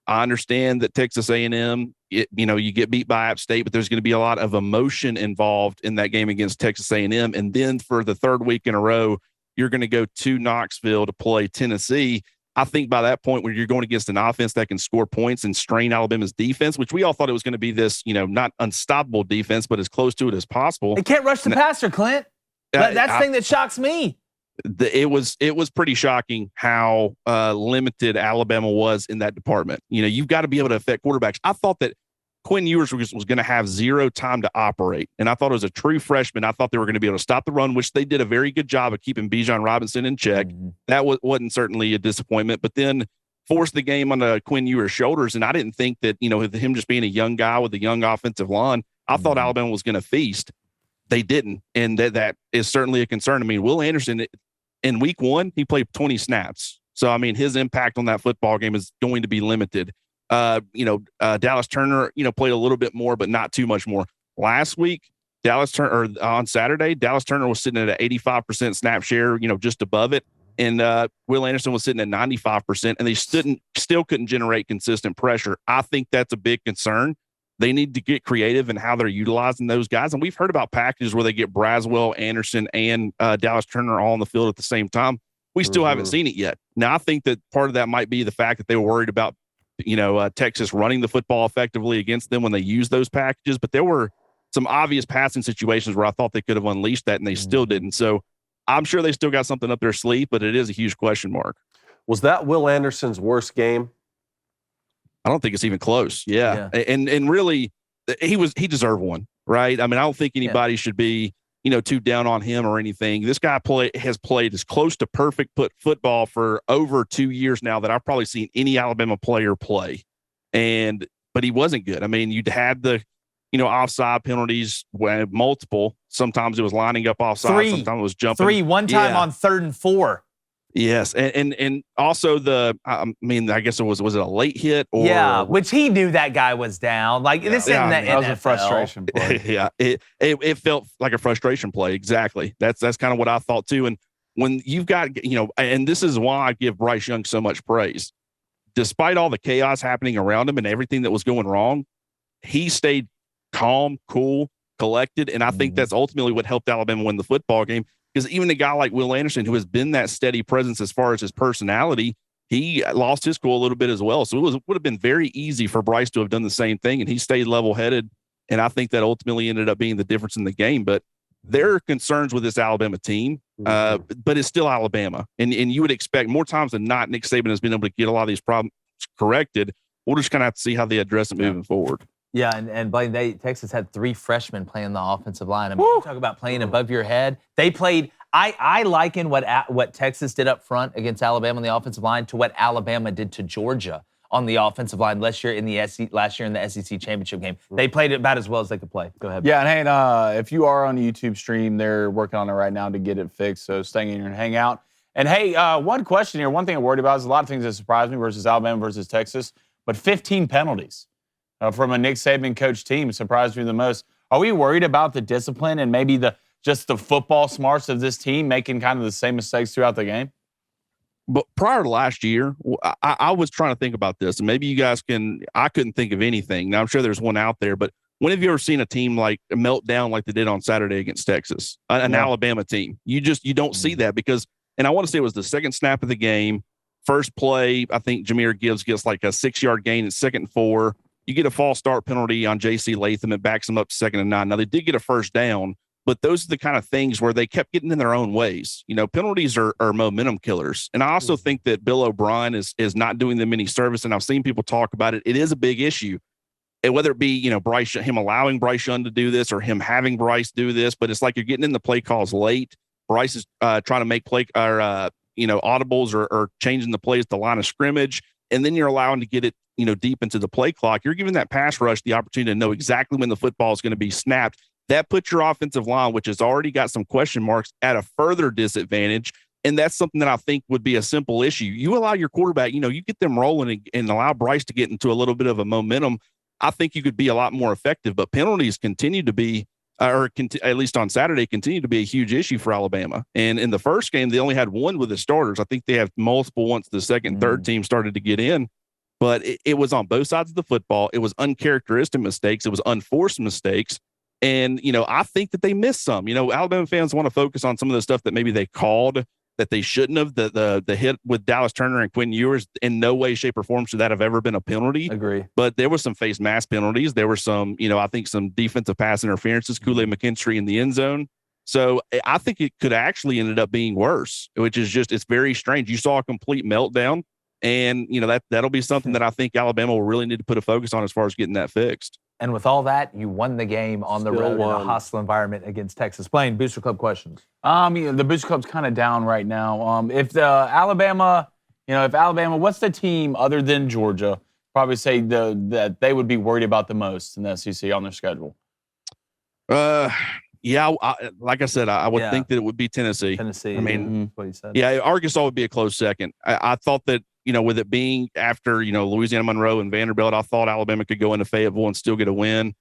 I understand that Texas A&M, you get beat by App State, but there's going to be a lot of emotion involved in that game against Texas A&M. And then for the third week in a row, you're going to go to Knoxville to play Tennessee. I think by that point, when you're going against an offense that can score points and strain Alabama's defense, which we all thought it was going to be this, not unstoppable defense, but as close to it as possible. They can't rush the passer, Clint. That's the thing that shocks me. It was pretty shocking how limited Alabama was in that department. You've got to be able to affect quarterbacks. I thought that Quinn Ewers was going to have zero time to operate, and I thought it was a true freshman. I thought they were going to be able to stop the run, which they did a very good job of keeping Bijan Robinson in check. That wasn't certainly a disappointment, but then forced the game on Quinn Ewers' shoulders, and I didn't think that, with him just being a young guy with a young offensive line, I thought Alabama was going to feast. They didn't, and that is certainly a concern. I mean, Will Anderson, in week 1, he played 20 snaps. So, I mean, his impact on that football game is going to be limited. Dallas Turner, played a little bit more, but not too much more. Last week, on Saturday, Dallas Turner was sitting at an 85% snap share, just above it. And Will Anderson was sitting at 95%, and they still couldn't generate consistent pressure. I think that's a big concern. They need to get creative in how they're utilizing those guys. And we've heard about packages where they get Braswell, Anderson, and Dallas Turner all on the field at the same time. We still haven't seen it yet. Now, I think that part of that might be the fact that they were worried about, Texas running the football effectively against them when they used those packages. But there were some obvious passing situations where I thought they could have unleashed that, and they still didn't. So I'm sure they still got something up their sleeve, but it is a huge question mark. Was that Will Anderson's worst game? I don't think it's even close. Yeah. And really, he deserved one, right? I mean, I don't think anybody should be, too down on him or anything. This guy has played as close to perfect football for over 2 years now that I've probably seen any Alabama player play. But he wasn't good. I mean, you'd had the, offside penalties, multiple. Sometimes it was lining up offside. Sometimes it was jumping. 3, one time on 3rd and 4. Yes, and also I guess was it a late hit? Or, which he knew that guy was down. Like this isn't the NFL. That was a frustration play. It felt like a frustration play. Exactly. That's kind of what I thought too. And when you've got and this is why I give Bryce Young so much praise, despite all the chaos happening around him and everything that was going wrong, he stayed calm, cool, collected, and I think that's ultimately what helped Alabama win the football game. Because even a guy like Will Anderson, who has been that steady presence as far as his personality, he lost his cool a little bit as well. So it would have been very easy for Bryce to have done the same thing, and he stayed level-headed. And I think that ultimately ended up being the difference in the game. But there are concerns with this Alabama team, but it's still Alabama. And you would expect more times than not, Nick Saban has been able to get a lot of these problems corrected. We'll just kind of have to see how they address it moving forward. Yeah, and Blaine, Texas had 3 freshmen playing the offensive line. I mean, you talk about playing above your head. They played. I liken what Texas did up front against Alabama on the offensive line to what Alabama did to Georgia on the offensive line last year in the SEC championship game. They played it about as well as they could play. Go ahead. Yeah, and hey, if you are on the YouTube stream, they're working on it right now to get it fixed. So stay in here and hang out. And hey, one question here. One thing I'm worried about is a lot of things that surprise me versus Alabama versus Texas, but 15 penalties. From a Nick Saban coach team surprised me the most. Are we worried about the discipline and maybe just the football smarts of this team making kind of the same mistakes throughout the game? But prior to last year, I was trying to think about this, and maybe you guys I couldn't think of anything. Now, I'm sure there's one out there, but when have you ever seen a team like melt down like they did on Saturday against Texas, an Alabama team? You don't see that because, and I want to say it was the second snap of the game, first play, I think Jahmyr Gibbs gets like a 6-yard gain at 2nd and 4. You get a false start penalty on J.C. Latham. It backs them up to 2nd and 9. Now, they did get a first down, but those are the kind of things where they kept getting in their own ways. Penalties are momentum killers. And I also think that Bill O'Brien is not doing them any service, and I've seen people talk about it. It is a big issue. And whether it be, him allowing Bryce Young to do this or him having Bryce do this, but it's like you're getting in the play calls late. Bryce is trying to make audibles or changing the plays at the line of scrimmage, and then you're allowing to get it, deep into the play clock. You're giving that pass rush the opportunity to know exactly when the football is going to be snapped. that puts your offensive line, which has already got some question marks, at a further disadvantage. And that's something that I think would be a simple issue. You allow your quarterback, you get them rolling and allow Bryce to get into a little bit of a momentum. I think you could be a lot more effective, but penalties continue to be, at least on Saturday, continue to be a huge issue for Alabama. And in the first game, they only had one with the starters. I think they have multiple once the second, third team started to get in. But it was on both sides of the football. It was uncharacteristic mistakes. It was unforced mistakes. And, I think that they missed some. Alabama fans want to focus on some of the stuff that maybe they called that they shouldn't have. The hit with Dallas Turner and Quinn Ewers, in no way, shape, or form should that have ever been a penalty. Agree. But there were some face mask penalties. There were some, I think some defensive pass interferences, Kool-Aid McKinstry in the end zone. So I think it could actually ended up being worse, which is it's very strange. You saw a complete meltdown. And, that'll be something that I think Alabama will really need to put a focus on as far as getting that fixed. And with all that, you won the game on the road in a hostile environment against Texas. Blaine, Booster Club questions. The Booster Club's kind of down right now. If Alabama, what's the team other than Georgia probably say that they would be worried about the most in the SEC on their schedule? Yeah, like I said, I would think that it would be Tennessee. I mean, what he said. Yeah, Arkansas would be a close second. I thought that, with it being after, Louisiana Monroe and Vanderbilt, I thought Alabama could go into Fayetteville and still get a win.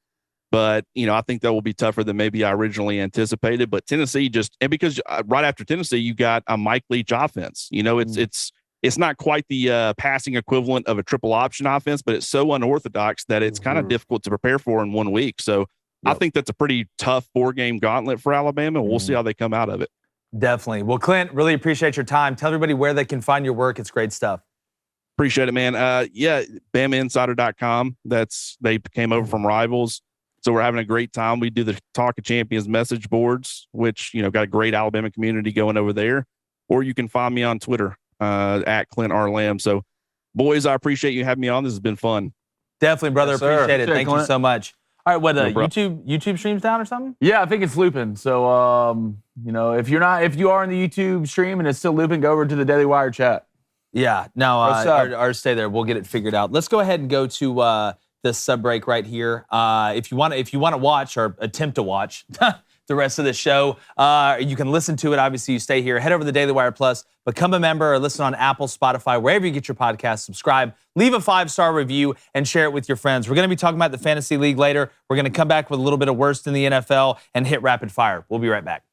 But, I think that will be tougher than maybe I originally anticipated. But Tennessee and because right after Tennessee, you got a Mike Leach offense. It's not quite the passing equivalent of a triple option offense, but it's so unorthodox that it's kind of difficult to prepare for in 1 week. So I think that's a pretty tough 4-game gauntlet for Alabama. We'll see how they come out of it. Definitely. Well, Clint, really appreciate your time. Tell everybody where they can find your work. It's great stuff. Appreciate it, man. BamaInsider.com. They came over from Rivals. So we're having a great time. We do the Talk of Champions message boards, which, got a great Alabama community going over there. Or you can find me on Twitter at Clint R. Lamb. So, boys, I appreciate you having me on. This has been fun. Definitely, brother. Yes, appreciate it. Thank you so much. All right, what YouTube stream's down or something? Yeah, I think it's looping. So, if you are in the YouTube stream and it's still looping, go over to the Daily Wire chat. Yeah, no, or stay there. We'll get it figured out. Let's go ahead and go to this sub break right here. If you want to watch or attempt to watch the rest of the show, you can listen to it. Obviously, you stay here. Head over to the Daily Wire Plus, become a member, or listen on Apple, Spotify, wherever you get your podcast. Subscribe, leave a 5-star review, and share it with your friends. We're going to be talking about the Fantasy League later. We're going to come back with a little bit of worst in the NFL and hit rapid fire. We'll be right back.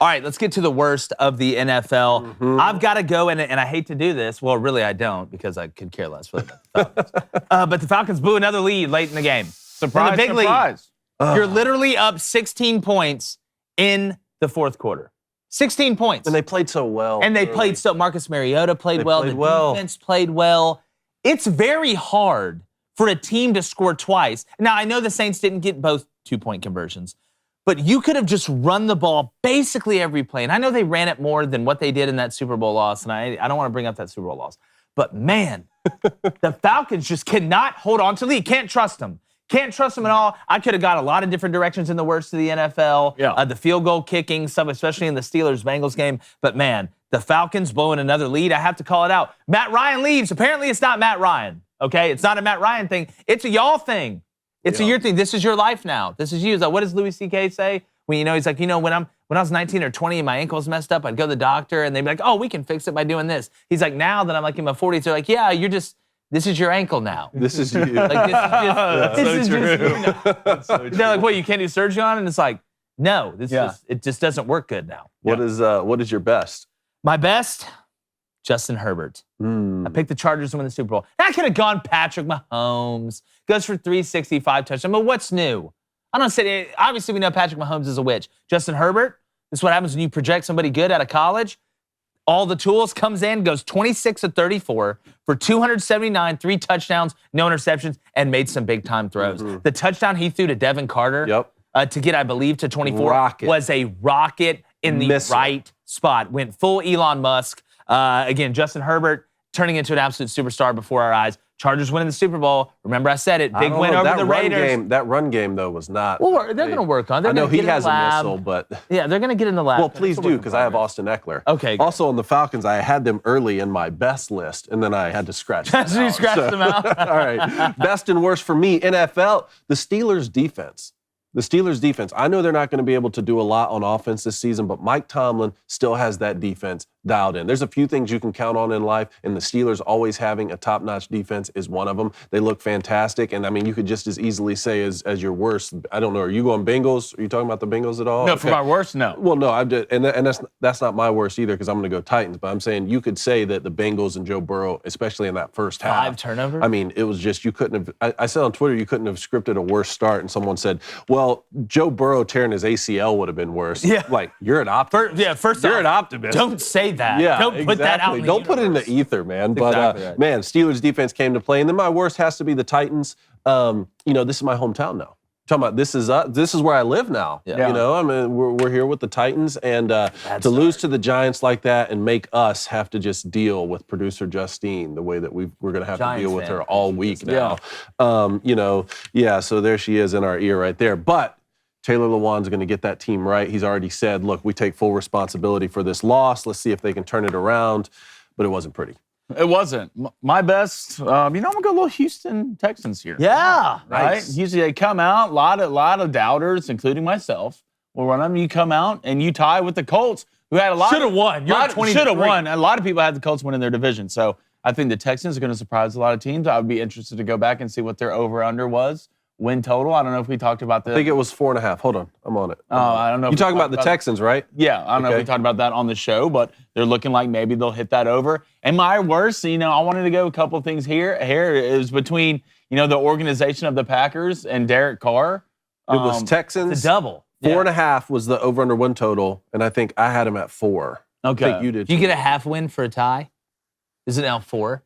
All right, let's get to the worst of the NFL. I've got to go, and I hate to do this. Well, really, I don't, because I could care less for the Falcons. But the Falcons blew another lead late in the game. Surprise, in the big surprise. League, you're literally up 16 points in the fourth quarter. 16 points. And they played so well. And they played so. Marcus Mariota played well. The defense played well. It's very hard for a team to score twice. Now, I know the Saints didn't get both 2-point conversions, but you could have just run the ball basically every play. And I know they ran it more than what they did in that Super Bowl loss, and I don't want to bring up that Super Bowl loss. But, man, the Falcons just cannot hold on to the lead. Can't trust them. Can't trust them at all. I could have got a lot of different directions in the worst of the NFL. Yeah. The field goal kicking, stuff, especially in the Steelers-Bengals game. But, man, the Falcons blowing another lead. I have to call it out. Matt Ryan leaves. Apparently, it's not Matt Ryan, okay? It's not a Matt Ryan thing. It's a y'all thing. It's a your thing. This is your life now. This is you. Like, what does Louis C.K. say? When he's like, when I was 19 or 20 and my ankle was messed up, I'd go to the doctor and they'd be like, oh, we can fix it by doing this. He's like, now that I'm like in my 40s, they're like, yeah, this is your ankle now. This is you. Like, this is so just That's so true. They're like, what, you can't do surgery on it? And it's like, no, it just doesn't work good now. What is your best? My best, Justin Herbert. I picked the Chargers to win the Super Bowl. I could have gone Patrick Mahomes. Goes for 365 touchdowns. But what's new? I don't say, obviously we know Patrick Mahomes is a witch. Justin Herbert, this is what happens when you project somebody good out of college. All the tools, comes in, goes 26 of 34 for 279, 3 touchdowns, no interceptions, and made some big-time throws. The touchdown he threw to Devin Carter to get, I believe, to 24 was a rocket in the right spot. Went full Elon Musk. Again, Justin Herbert, turning into an absolute superstar before our eyes. Chargers winning the Super Bowl. Remember, I said it. Big win over the Raiders. That run game, though, was not. Well, they're going to work on it. I know he has a missile, but. Yeah, they're going to get in the lab. Well, please do, because I have Austin Eckler. Okay. Also, on the Falcons, I had them early in my best list, and then I had to scratch them out. So you scratched them out? All right. Best and worst for me, NFL, the Steelers' defense. The Steelers' defense. I know they're not going to be able to do a lot on offense this season, but Mike Tomlin still has that defense dialed in. There's a few things you can count on in life, and the Steelers always having a top-notch defense is one of them. They look fantastic, and I mean, you could just as easily say as your worst. I don't know. Are you going Bengals? Are you talking about the Bengals at all? No, for my worst, no. Well, no, I'm just, and that's not my worst either because I'm going to go Titans. But I'm saying you could say that the Bengals and Joe Burrow, especially in that first half, 5 turnovers. I mean, it was just you couldn't have. I said on Twitter you couldn't have scripted a worse start, and someone said, "Well, Joe Burrow tearing his ACL would have been worse." Yeah, like you're an optimist. First you're off, an optimist. Don't say that. Yeah, don't put that out. Don't put it in the ether, man. But exactly right. Man, Steelers defense came to play, and then my worst has to be the Titans. This is my hometown now. Talking about this is where I live now. Yeah. You know, I mean, we're here with the Titans, and to lose to the Giants like that and make us have to just deal with producer Justine the way that we're going to have Giants to deal with fan. her all week now. So there she is in our ear right there. But Taylor Lewan's going to get that team right. He's already said, look, we take full responsibility for this loss. Let's see if they can turn it around. But it wasn't pretty. It wasn't. My best, I'm going to go a little Houston Texans here. Yeah. Right? Nice. Usually they come out, a lot of doubters, including myself, will run them. You come out and you tie with the Colts, who had a lot. Should have won. Should have won. A lot of people had the Colts winning their division. So I think the Texans are going to surprise a lot of teams. I would be interested to go back and see what their over-under was. Win total. I don't know if we talked about that. I think it was 4.5. Hold on. I'm on it. I don't know. You're talking about the Texans, right? Yeah, I don't know if Okay. we talked about that on the show, but they're looking like maybe they'll hit that over. And my worst, I wanted to go a couple things here. Here is between, the organization of the Packers and Derek Carr. It was Texans. It's a double. 4.5 was the over-under win total, and I think I had him at 4. Okay. I think you did. Do you too. get a half win for a tie? Is it now 4?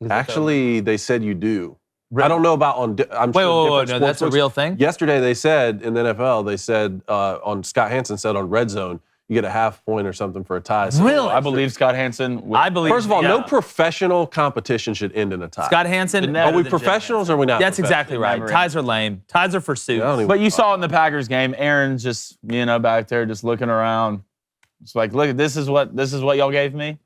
Actually, they said you do. I don't know about on. I'm Wait, sure no, different that's a sportsbooks. real thing? Yesterday they said in the NFL, they said on Scott Hansen said on Red Zone, you get a half point or something for a tie. So Really? I believe Scott Hansen. I believe. First of all, yeah. no professional competition should end in a tie. Scott Hansen. Are we professionals or are we not? That's exactly right. Never. Ties are lame. Ties are for suits. I don't even- But you saw it in the Packers game. Aaron's just, back there just looking around. It's like, look, this is what y'all gave me.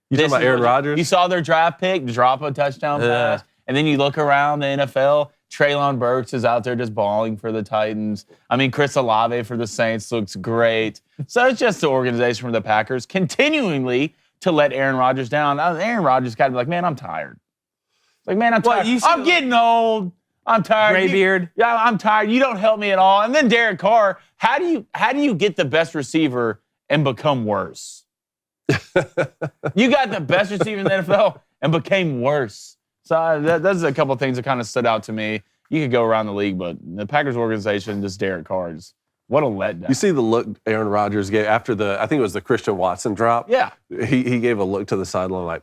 You talking about Aaron Rodgers? You saw their draft pick drop a touchdown pass, and then you look around the NFL. Treylon Burks is out there just balling for the Titans. I mean, Chris Olave for the Saints looks great. So it's just the organization from the Packers continually to let Aaron Rodgers down. Aaron Rodgers got to be like, man, I'm tired. Like, man, I'm tired. I'm getting old. I'm tired. Gray beard. Yeah, I'm tired. You don't help me at all. And then Derek Carr, how do you get the best receiver and become worse? You got the best receiver in the NFL and became worse. So that's a couple of things that kind of stood out to me. You could go around the league, but the Packers organization, just Derek Carr, what a letdown. You see the look Aaron Rodgers gave after I think it was the Christian Watson drop. Yeah. He gave a look to the sideline like,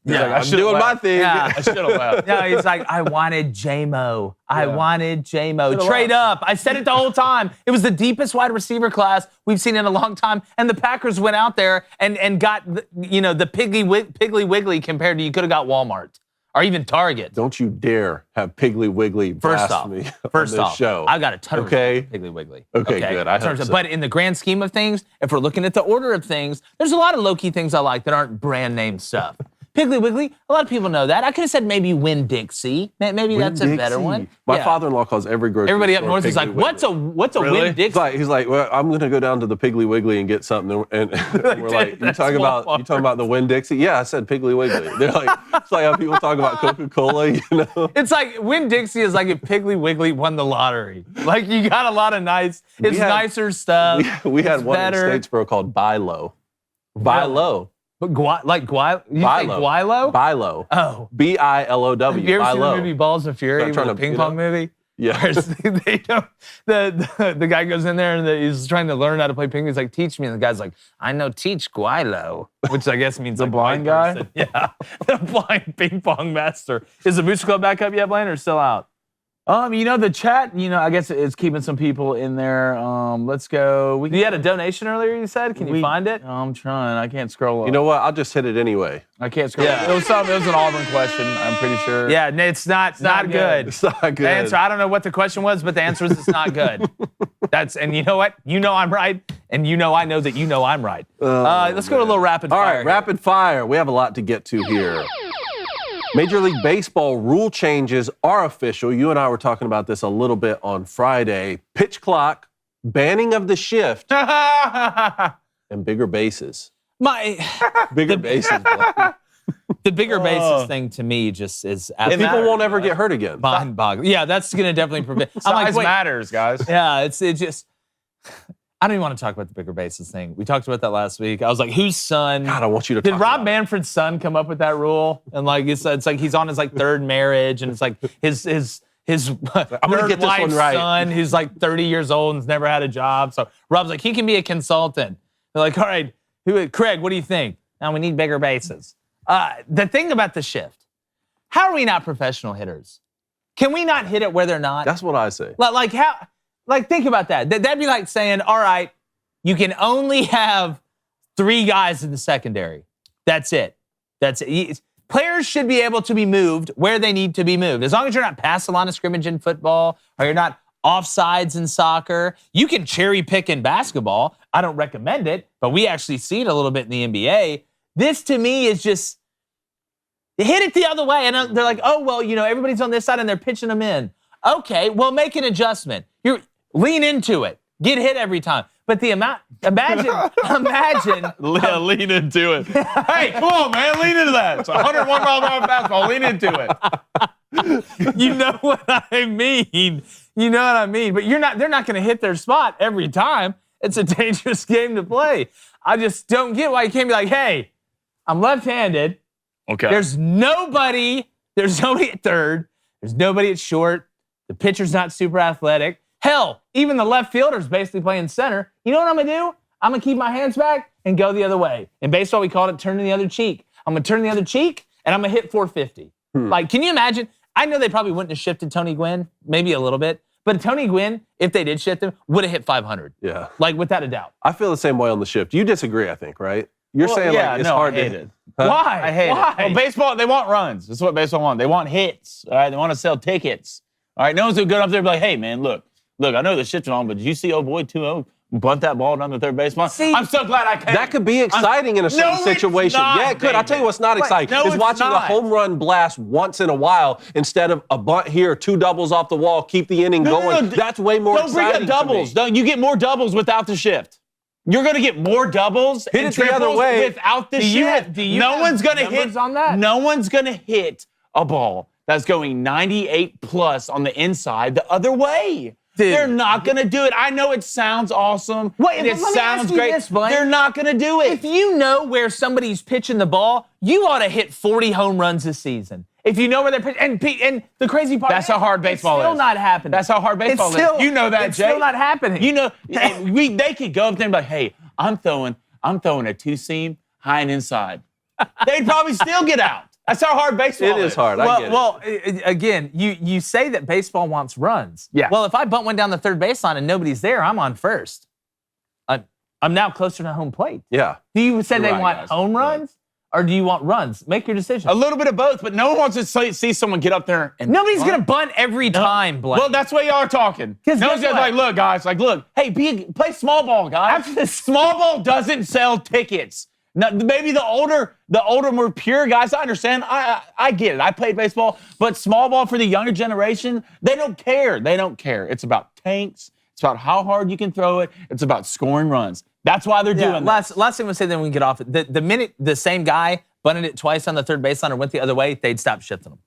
Yeah, I'm doing my thing. Yeah. I should have left. No, he's like, I wanted J-Mo. I Yeah. wanted J-Mo. Should've Trade left. up. I said it the whole time. It was the deepest wide receiver class we've seen in a long time. And the Packers went out there and got, the Piggly Wiggly compared to you could have got Walmart or even Target. Don't you dare have Piggly Wiggly blasphemy on this show. I got a ton of Okay. respect for Piggly Wiggly. Okay, good. I hope so. But in the grand scheme of things, if we're looking at the order of things, there's a lot of low-key things I like that aren't brand name stuff. Piggly Wiggly, a lot of people know that. I could have said maybe Winn-Dixie. Maybe that's a better one. My Yeah. father-in-law calls every grocery Everybody up store north is Piggly like, Wiggly. what's a Really? Winn-Dixie? He's like, well, I'm gonna go down to the Piggly Wiggly and get something. And we're like, you That's talking Walmart. about the Winn-Dixie? Yeah, I said Piggly Wiggly. They're like, it's like how people talk about Coca-Cola, It's like Winn-Dixie is like if Piggly Wiggly won the lottery. Like you got a lot of nicer stuff. We had It's one better. in Statesboro called Buy Low. Buy Low. But you Buy think Low. Guilo? Buy Low. Oh. B-I-L-O-W. Have you ever Buy seen Low. the movie Balls of Fury, I'm trying the to, ping pong movie? Yeah. They don't, the guy goes in there and he's trying to learn how to play ping pong. He's like, teach me. And the guy's like, I know teach Guilo, which I guess means The like blind white guy? person. Yeah, the blind ping pong master. Is the Booster Club back up yet, Blaine, or still out? The chat, I guess it's keeping some people in there. Let's go. You had a donation earlier, you said? Can you find it? I'm trying. I can't scroll up. You know what? I'll just hit it anyway. I can't scroll up. It was an Auburn question, I'm pretty sure. Yeah, it's not good. It's not good. The answer, I don't know what the question was, but the answer is it's not good. And you know what? You know I'm right, and I know that I'm right. Let's go to a little rapid fire. All right, rapid fire. We have a lot to get to here. Major League Baseball rule changes are official. You and I were talking about this a little bit on Friday. Pitch clock, banning of the shift, and bigger bases. Bigger bases. The bigger bases thing to me just is absolutely. People won't ever get hurt again. Mind-boggling. Yeah, that's going to definitely prevent. Size matters, guys. Yeah, it just. I don't even want to talk about the bigger bases thing. We talked about that last week. I was like, whose son? God, I want you to talk Did Rob Manfred's son come up with that rule? And it's like he's on his third marriage, and it's like his I'm gonna get this one right. son who's 30 years old and's never had a job. So Rob's like, he can be a consultant. They're like, all right, Craig, what do you think? Now we need bigger bases. The thing about the shift, how are we not professional hitters? Can we not hit it where they're not? That's what I say. Think about that. That'd be like saying, all right, you can only have 3 guys in the secondary. That's it. Players should be able to be moved where they need to be moved. As long as you're not past the line of scrimmage in football or you're not offsides in soccer, you can cherry pick in basketball. I don't recommend it, but we actually see it a little bit in the NBA. This to me is just, hit it the other way. And they're like, oh, well, everybody's on this side and they're pitching them in. Okay, well, make an adjustment. Lean into it. Get hit every time. But the amount, imagine. Lean into it. Hey, come on, man. Lean into that. It's 101 mile an hour fastball. Lean into it. You know what I mean. But they're not going to hit their spot every time. It's a dangerous game to play. I just don't get why you can't be like, hey, I'm left-handed. Okay. There's nobody at third. There's nobody at short. The pitcher's not super athletic. Hell, even the left fielder's basically playing center. You know what I'm going to do? I'm going to keep my hands back and go the other way. In baseball, we call it turning the other cheek. I'm going to turn the other cheek, and I'm going to hit 450. Can you imagine? I know they probably wouldn't have shifted Tony Gwynn, maybe a little bit. But Tony Gwynn, if they did shift him, would have hit 500. Yeah. Without a doubt. I feel the same way on the shift. You disagree, I think, right? You're saying it's hard to hit it. Huh? Why? I hate it. Well, baseball, they want runs. That's what baseball wants. They want hits. All right, they want to sell tickets. All right, no one's going to go up there and be like, hey, man, look, I know they're shifting on, but did you see old boy 2-0 bunt that ball down the third baseline? I'm so glad I came. That could be exciting in a certain situation. Yeah, it could. I'll tell you what's not exciting. No, is watching a home run blast once in a while instead of a bunt here, 2 doubles off the wall, keep the inning going. That's way more exciting. Don't bring up doubles. You get more doubles without the shift. You're going to get more doubles and triples without the shift. No one's going to hit on that. No one's going to hit a ball that's going 98 plus on the inside the other way. Dude. They're not going to do it. I know it sounds awesome. It sounds great. They're not going to do it. If you know where somebody's pitching the ball, you ought to hit 40 home runs this season. If you know where they're pitching. And the crazy part, that's how hard baseball is. It's still not happening. That's how hard baseball is. You know that, it's Jay. It's still not happening. They could go up there and be like, hey, I'm throwing a 2-seam high and inside. They'd probably still get out. That's how hard baseball is. It is hard. I get it. Again, you say that baseball wants runs. Yeah. Well, if I bunt one down the third baseline and nobody's there, I'm on first. I'm now closer to home plate. Yeah. Do you say they want home runs or do you want runs? Make your decision. A little bit of both, but no one wants to see someone get up there and nobody's going to bunt every time, Blake. Well, that's why y'all are talking. No one's like, look, guys, hey, play small ball, guys. Small ball doesn't sell tickets. Now, maybe the older, more pure guys, I understand. I get it. I played baseball, but small ball for the younger generation, they don't care. It's about tanks. It's about how hard you can throw it. It's about scoring runs. That's why they're doing that. Last thing we'll say, then we can get off it. The minute the same guy bunted it twice on the third baseline or went the other way, they'd stop shifting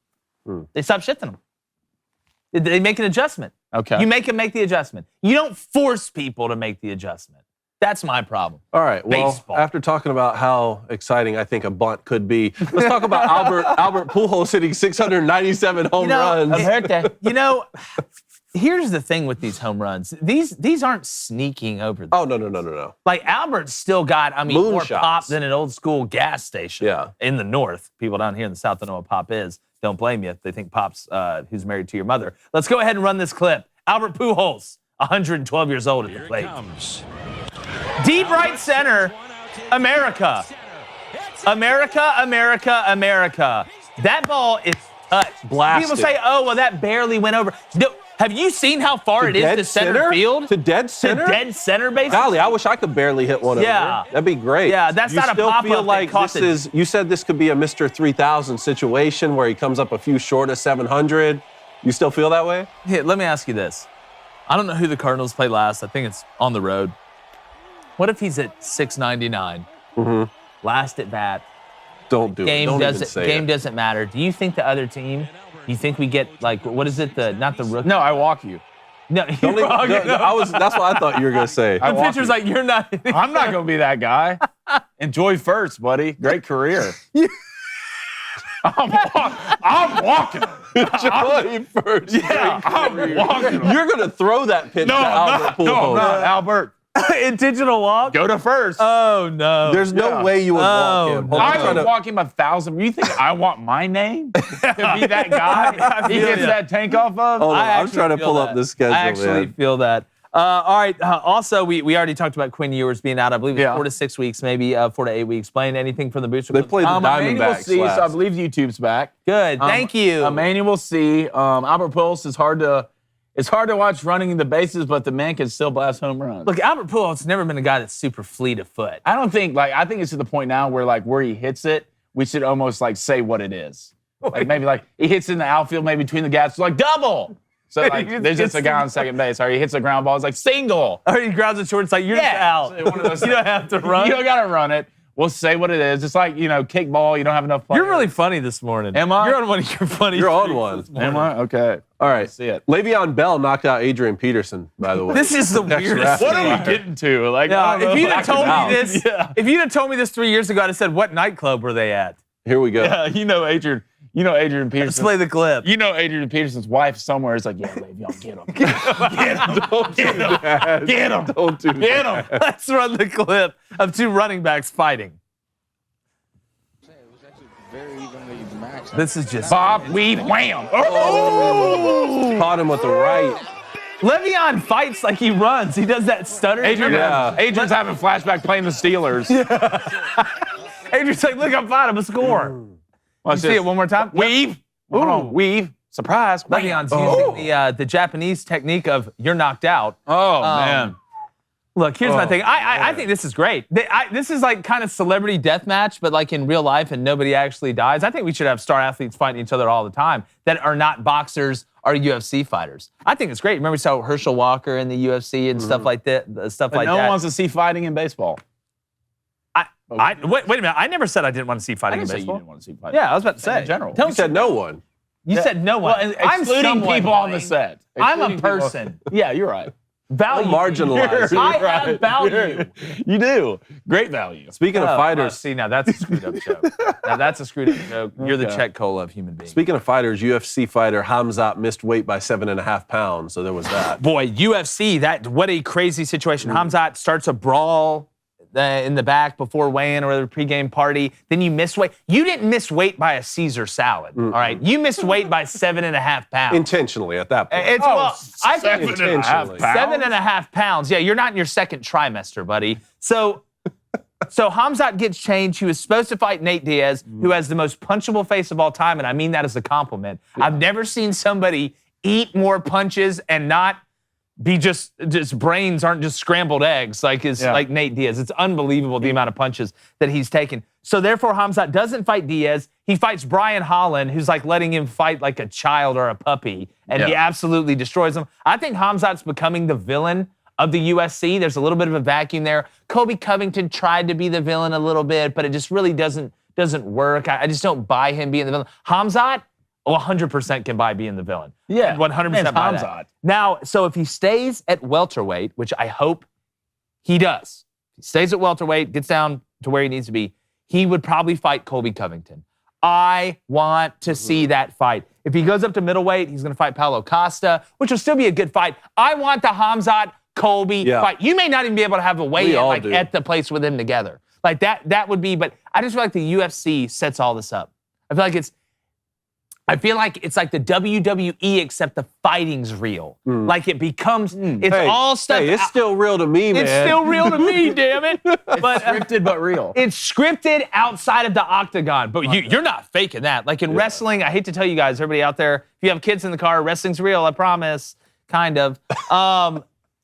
them. They stop shifting them. They make an adjustment. Okay. You make them make the adjustment. You don't force people to make the adjustment. That's my problem. All right. Well, baseball. After talking about how exciting I think a bunt could be, let's talk about Albert Pujols hitting 697 home runs. I've heard that. Here's the thing with these home runs. These aren't sneaking over. Oh, no. Like Albert's still got, Moon more shots. pop than an old school gas station. Yeah. In the north. People down here in the south don't know what pop is. Don't blame you if they think pop's who's married to your mother. Let's go ahead and run this clip. Albert Pujols, 112 years old at the plate. Deep right center, America. America, America, America. That ball is touched. Blasted. People say, oh, well, that barely went over. No, have you seen how far it is to center field? To dead center? To dead center, basically? Golly, I wish I could barely hit one over Yeah. there. That'd be great. Yeah, that's you not a still pop-up feel that like cost this it. is, you said this could be a Mr. 3000 situation where he comes up a few short of 700. You still feel that way? Here, let me ask you this. I don't know who the Cardinals play last. I think it's on the road. What if he's at 699? Mm-hmm. Last at bat. Don't do it. Don't even say Game it. doesn't matter. Do you think the other team, you think we get, like, what is it? Not the rookie. No, I walk you. No, Don't even- that's what I thought you were going to say. I the walk pitcher's you. like, you're not. I'm not going to be that guy. Enjoy first, buddy. Great career. I'm walking. Joy first. Yeah, I'm walking. You're going to throw that pitch to Albert Pujols. Albert. Intentional walk? Go to first. Oh, no. There's no way you would walk him. Hold on, I'm I trying would to- walk him 1,000. You think I want my name to be that guy he feel gets ya. that tank off of? Hold on, I'm actually trying to feel pull up that. the schedule, I actually man. feel that. All right. Also, we already talked about Quinn Ewers being out. I believe it's Yeah. 4 to 6 weeks, maybe 4 to 8 weeks. Playing anything from the booster? They played the Emmanuel Diamondbacks C, so I last. believe YouTube's back. Good. Thank you. Emmanuel C. Albert Pujols is hard to. It's hard to watch running the bases, but the man can still blast home runs. Look, Albert Pujols has never been a guy that's super fleet of foot. I don't think I think it's to the point now where where he hits it, we should almost say what it is. Like maybe he hits in the outfield, maybe between the gaps, double. So there's just a guy on second base, or he hits a ground ball, it's like single. Or he grounds it short. It's like you're just out. So one of those You don't have to run. You don't gotta run it. We'll say what it is. It's like, kickball, you don't have enough players. You're really funny this morning. Am I? You're on one of your funny. You're on streaks one. this morning. Am I? Okay. All right. See it. Le'Veon Bell knocked out Adrian Peterson, by the way. This is the Next weirdest. rapid What are fire. we getting to? I Yeah, don't know. if you'd have told out. me this, if you'd have told me this 3 years ago, I'd have said, "What nightclub were they at?" Here we go. Adrian. Adrian Peterson. Let's play the clip. Adrian Peterson's wife somewhere is like, yeah, Le'Veon, get him. Don't do that. Get him. Don't do that. Get him. Let's run the clip of two running backs fighting. This is just Bob, weave, wham. Oh! Caught him with the right. Le'Veon fights like he runs. He does that stutter. Adrian's having flashback playing the Steelers. Adrian's like, look, I'm fine. I'm a score. You see it one more time? Weave. Hold on. Weave. Surprise. Le'Veon's using the Japanese technique of you're knocked out. Oh, man. Look, here's my thing. I think this is great. This is kind of celebrity death match, but in real life and nobody actually dies. I think we should have star athletes fighting each other all the time that are not boxers or UFC fighters. I think it's great. Remember we saw Herschel Walker in the UFC and stuff like that. But no one wants to see fighting in baseball. Wait a minute. I never said I didn't want to see I fighting in didn't say you baseball. didn't want to see fighting. Yeah, I was about to say. In general. You said no one. You said no one. Well, I'm excluding someone, people on the Blaine. set. I'm a Excluding people- person. Yeah, you're right. Value. Marginalized. I have value. You do. Great value. Speaking of fighters, See, now that's a screwed up joke. Now that's a screwed up joke. You're the Okay. Czech Cola of human beings. speaking of fighters, UFC fighter Hamzat missed weight by 7.5 pounds, so there was that. Boy, UFC, what a crazy situation. Hamzat starts a brawl in the back before weigh-in or the pregame party. Then you miss weight. You didn't miss weight by a Caesar salad, all right? You missed weight by 7.5 pounds. Intentionally at that point. It's, I think 7.5 intentionally. pounds? 7.5 pounds. Yeah, you're not in your second trimester, buddy. So Hamzat gets changed. He was supposed to fight Nate Diaz, who has the most punchable face of all time, and I mean that as a compliment. I've never seen somebody eat more punches and not be just brains aren't just scrambled eggs like Nate Diaz. It's unbelievable the amount of punches that he's taken. So therefore, Hamzat doesn't fight Diaz. He fights Brian Holland, who's letting him fight like a child or a puppy, and he absolutely destroys him. I think Hamzat's becoming the villain of the USC. There's a little bit of a vacuum there. Colby Covington tried to be the villain a little bit, but it just really doesn't work. I just don't buy him being the villain. Hamzat, 100% can buy being the villain. Yeah. 100% buy Hamzat. that. Now, so if he stays at welterweight, which I hope he does, he stays at welterweight, gets down to where he needs to be, he would probably fight Colby Covington. I want to see that fight. If he goes up to middleweight, he's going to fight Paulo Costa, which will still be a good fight. I want the Hamzat Colby fight. You may not even be able to have a weigh-in at the place with them together. Like that would be, but I just feel like the UFC sets all this up. I feel like it's like the WWE, except the fighting's real. Like it becomes, all stuff. Hey, it's still real to me, man. It's still real to me, damn it. But Scripted but real. it's scripted outside of the octagon, but you're not faking that. Like in wrestling, I hate to tell you guys, everybody out there, if you have kids in the car, wrestling's real, I promise, kind of.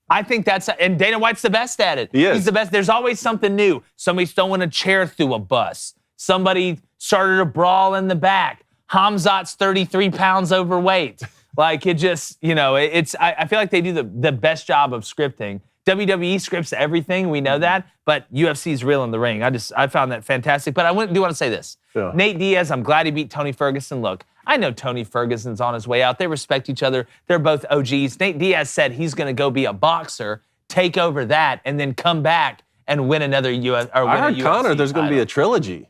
I think and Dana White's the best at it. He's the best. There's always something new. Somebody's throwing a chair through a bus. Somebody started a brawl in the back. Hamzat's 33 pounds overweight. Like it just, I feel like they do the best job of scripting. WWE scripts everything, we know that, but UFC's real in the ring. I found that fantastic. But I do want to say this. Yeah. Nate Diaz, I'm glad he beat Tony Ferguson. Look, I know Tony Ferguson's on his way out. They respect each other. They're both OGs. Nate Diaz said he's going to go be a boxer, take over that, and then come back and win another UFC. I heard Conor, there's going to be a trilogy.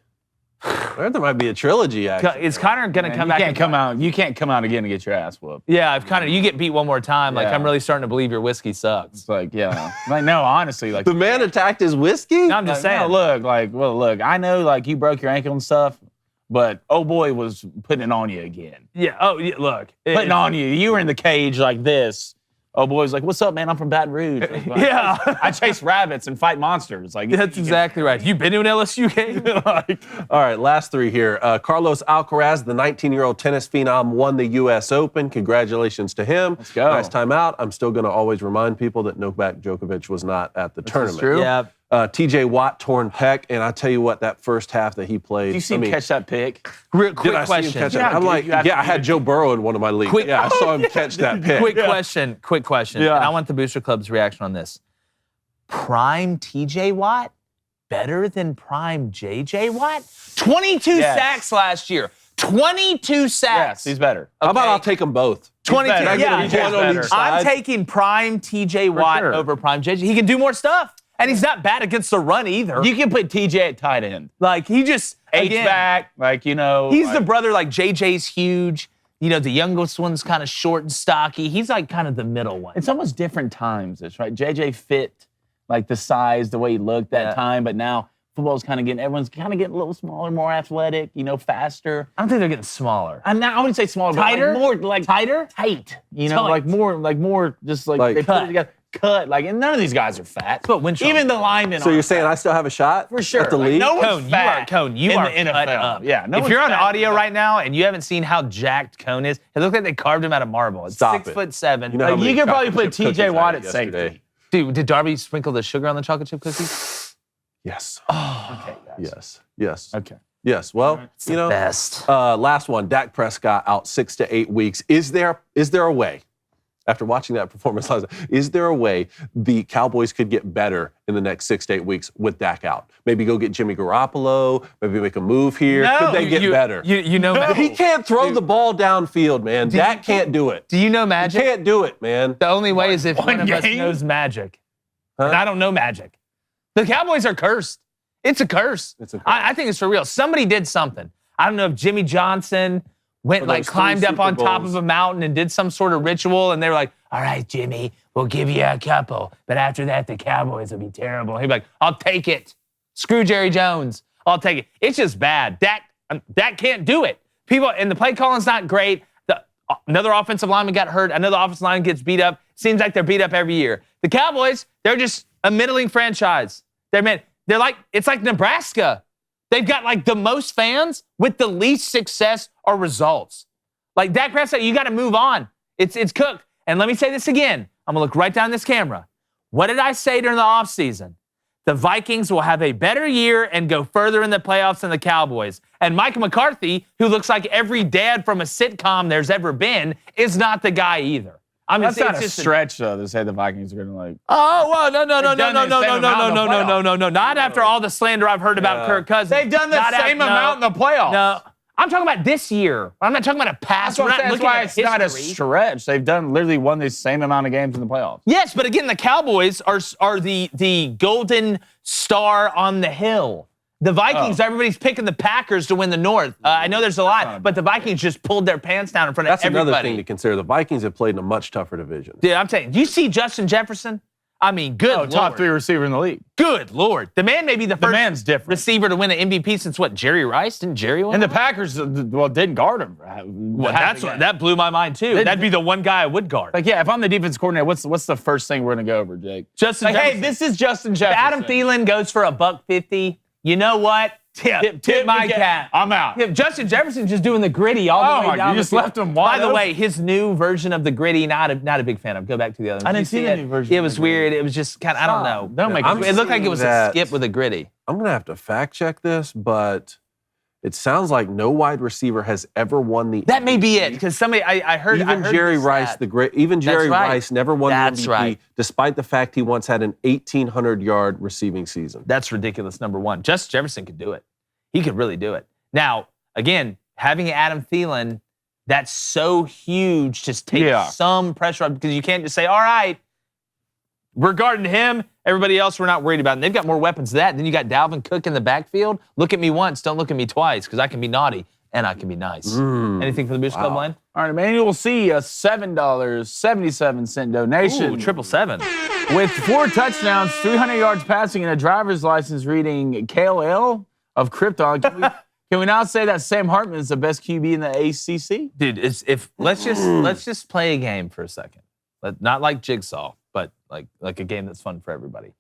I heard there might be a trilogy, actually. Is Conor going to come back? You can't come out again to get your ass whooped. Yeah, if Conor, you get beat one more time, like I'm really starting to believe your whiskey sucks. It's like, no, honestly, like the man attacked his whiskey. No, I'm just saying. No, look, I know, like you broke your ankle and stuff, but oh boy was putting it on you again. Yeah. Oh, yeah, look, putting on you. You were in the cage like this. Oh boy's like, what's up, man? I'm from Baton Rouge. I chase rabbits and fight monsters. Like that's exactly right. You been to an LSU game? All right, last three here. Carlos Alcaraz, the 19-year-old tennis phenom, won the U.S. Open. Congratulations to him. Let's go. Nice time out. I'm still going to always remind people that Novak Djokovic was not at the tournament. True. Yeah. T.J. Watt torn pec, and I tell you what, that first half that he played. Did you see him catch that pick? Quick Did I question. see him catch that? I'm like, I had Joe Burrow in one of my leagues. I saw him catch that pick. Quick question. Yeah. And I want the Booster Club's reaction on this. Prime T.J. Watt better than prime J.J. Watt? 22 sacks last year. 22 sacks. Yes, he's better. Okay. How about I'll take them both? 22. Yeah, I'm taking prime T.J. Watt over prime J.J. He can do more stuff. And he's not bad against the run either. You can put TJ at tight end. Like, he just, H-back, He's the brother, like, JJ's huge. The youngest one's kind of short and stocky. He's, like, kind of the middle one. It's almost different times, right? JJ fit, like, the size, the way he looked that time, but now football's everyone's kind of getting a little smaller, more athletic, faster. I don't think they're getting smaller. I wouldn't say smaller, tighter? But more, like, tighter? Tight. more, just, like, they put it together. Cut, and none of these guys are fat. But even the linemen. So you're saying I still have a shot for sure at the league? No one's fat. Cone, you in are the NFL. cut up. Yeah. If you're on audio right now and you haven't seen how jacked Cone is, it looks like they carved him out of marble. It's Stop 6'7". You could probably put TJ Watt at safety. Dude, did Darby sprinkle the sugar on the chocolate chip cookies? Yes. Oh, okay. Yes. Yes. Okay. Yes. Well, it's the best. Last one. Dak Prescott out 6 to 8 weeks. Is there a way? After watching that performance last night, is there a way the Cowboys could get better in the next 6 to 8 weeks with Dak out? Maybe go get Jimmy Garoppolo, maybe make a move here. No, could they get better? He can't throw the ball downfield, man. Dak can't do it. Do you know magic? He can't do it, man. The only way is if one of us knows magic. Huh? And I don't know magic. The Cowboys are cursed. It's a curse. I think it's for real. Somebody did something. I don't know if Jimmy Johnson climbed up on top of a mountain and did some sort of ritual, and they were like, all right, Jimmy, we'll give you a couple, but after that, the Cowboys will be terrible. He'd be like, I'll take it. Screw Jerry Jones. I'll take it. It's just bad. Dak can't do it. And the play calling's not great. Another offensive lineman got hurt. Another offensive lineman gets beat up. Seems like they're beat up every year. The Cowboys, they're just a middling franchise. It's like Nebraska. They've got the most fans with the least success or results. Like Dak Prescott, you got to move on. It's cooked. And let me say this again. I'm going to look right down this camera. What did I say during the offseason? The Vikings will have a better year and go further in the playoffs than the Cowboys. And Mike McCarthy, who looks like every dad from a sitcom there's ever been, is not the guy either. I mean, that's not a stretch, though, to say the Vikings are going to Oh, well, no. Not after all the slander I've heard about Kirk Cousins. They've done the same amount in the playoffs. No. I'm talking about this year. I'm not talking about a past. That's why it's not a stretch. They've literally won the same amount of games in the playoffs. Yes, but again, the Cowboys are the golden star on the hill. The Vikings, everybody's picking the Packers to win the North. I know there's a lot, but the Vikings just pulled their pants down in front of everybody. That's another thing to consider. The Vikings have played in a much tougher division. Dude, I'm telling you, you see Justin Jefferson? I mean, good Lord. Top 3 receiver in the league. Good Lord. The man may be the first man's different. receiver to win an MVP since what, Jerry Rice? Didn't Jerry win? And the Packers, didn't guard him. Well, that blew my mind, too. That'd be the one guy I would guard. Like, yeah, if I'm the defense coordinator, what's the first thing we're going to go over, Jake? Justin Jefferson. Hey, this is Justin Jefferson. Adam Thielen goes for $150. You know what? Tip my cap. I'm out. Yeah, Justin Jefferson's just doing the gritty all the way down. You just left him wide By the way, his new version of the gritty, not a big fan of. Go back to the other one. I didn't see the new version. It was weird. It was just kind of, I don't know. Don't make it looked like it was a skip with a gritty. I'm going to have to fact check this, but it sounds like no wide receiver has ever won the That may be it, because somebody, I heard Jerry Rice, Jerry Rice never won the MVP, right. despite the fact he once had an 1,800-yard receiving season. That's ridiculous, number one. Justin Jefferson could do it. He could really do it. Now, again, having Adam Thielen, that's so huge, just take some pressure off, because you can't just say, all right, we're guarding him, everybody else we're not worried about. And they've got more weapons than that. Then you got Dalvin Cook in the backfield. Look at me once, don't look at me twice, because I can be naughty and I can be nice. Anything for the Boost Club line? All right, Emmanuel C., a $7.77 donation. Ooh, 777. With 4 touchdowns, 300 yards passing, and a driver's license reading KLL of Krypton. Can we now say that Sam Hartman is the best QB in the ACC? Dude, let's just play a game for a second. Not like Jigsaw, but like a game that's fun for everybody.